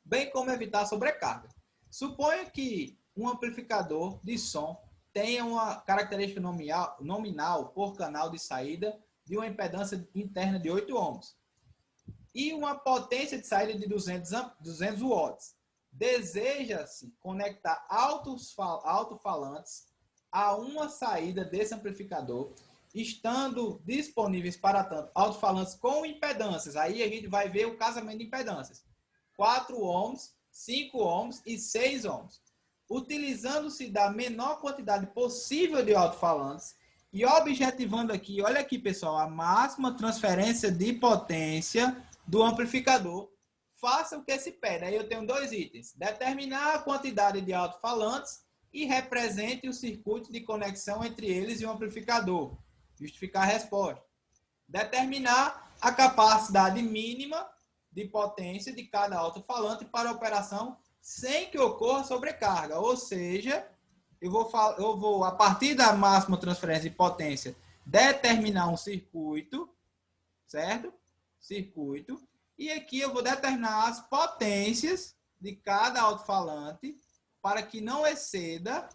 Bem como evitar sobrecarga. Suponha que um amplificador de som tenha uma característica nominal por canal de saída de uma impedância interna de 8 ohms e uma potência de saída de 200 watts. Deseja-se conectar alto-falantes a uma saída desse amplificador, estando disponíveis para tanto alto-falantes com impedâncias. Aí a gente vai ver o casamento de impedâncias. 4 ohms, 5 ohms e 6 ohms. Utilizando-se da menor quantidade possível de alto-falantes e objetivando aqui, olha aqui, pessoal, a máxima transferência de potência do amplificador, faça o que se pede. Aí eu tenho 2 itens. Determinar a quantidade de alto-falantes e represente o circuito de conexão entre eles e o amplificador. Justificar a resposta. Determinar a capacidade mínima de potência de cada alto-falante para a operação sem que ocorra sobrecarga. Ou seja, eu vou, a partir da máxima transferência de potência, determinar um circuito, certo? Circuito. E aqui eu vou determinar as potências de cada alto-falante para que não exceda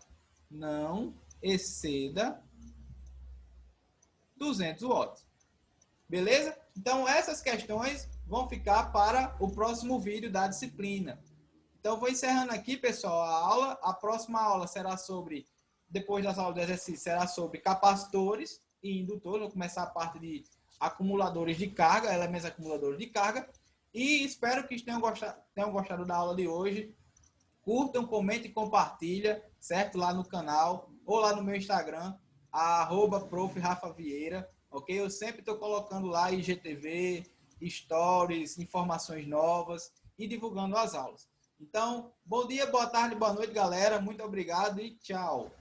200 watts. Beleza? Então, essas questões vão ficar para o próximo vídeo da disciplina. Então, vou encerrando aqui, pessoal, a aula. A próxima aula será sobre, depois das aulas de exercício, será sobre capacitores e indutores. Vou começar a parte de acumuladores de carga, elementos acumuladores de carga. E espero que tenham gostado da aula de hoje. Curtam, comentem e compartilhem, certo? Lá no canal ou lá no meu Instagram, @prof. Rafa Vieira, ok? Eu sempre estou colocando lá IGTV, stories, informações novas e divulgando as aulas. Então, bom dia, boa tarde, boa noite, galera. Muito obrigado e tchau.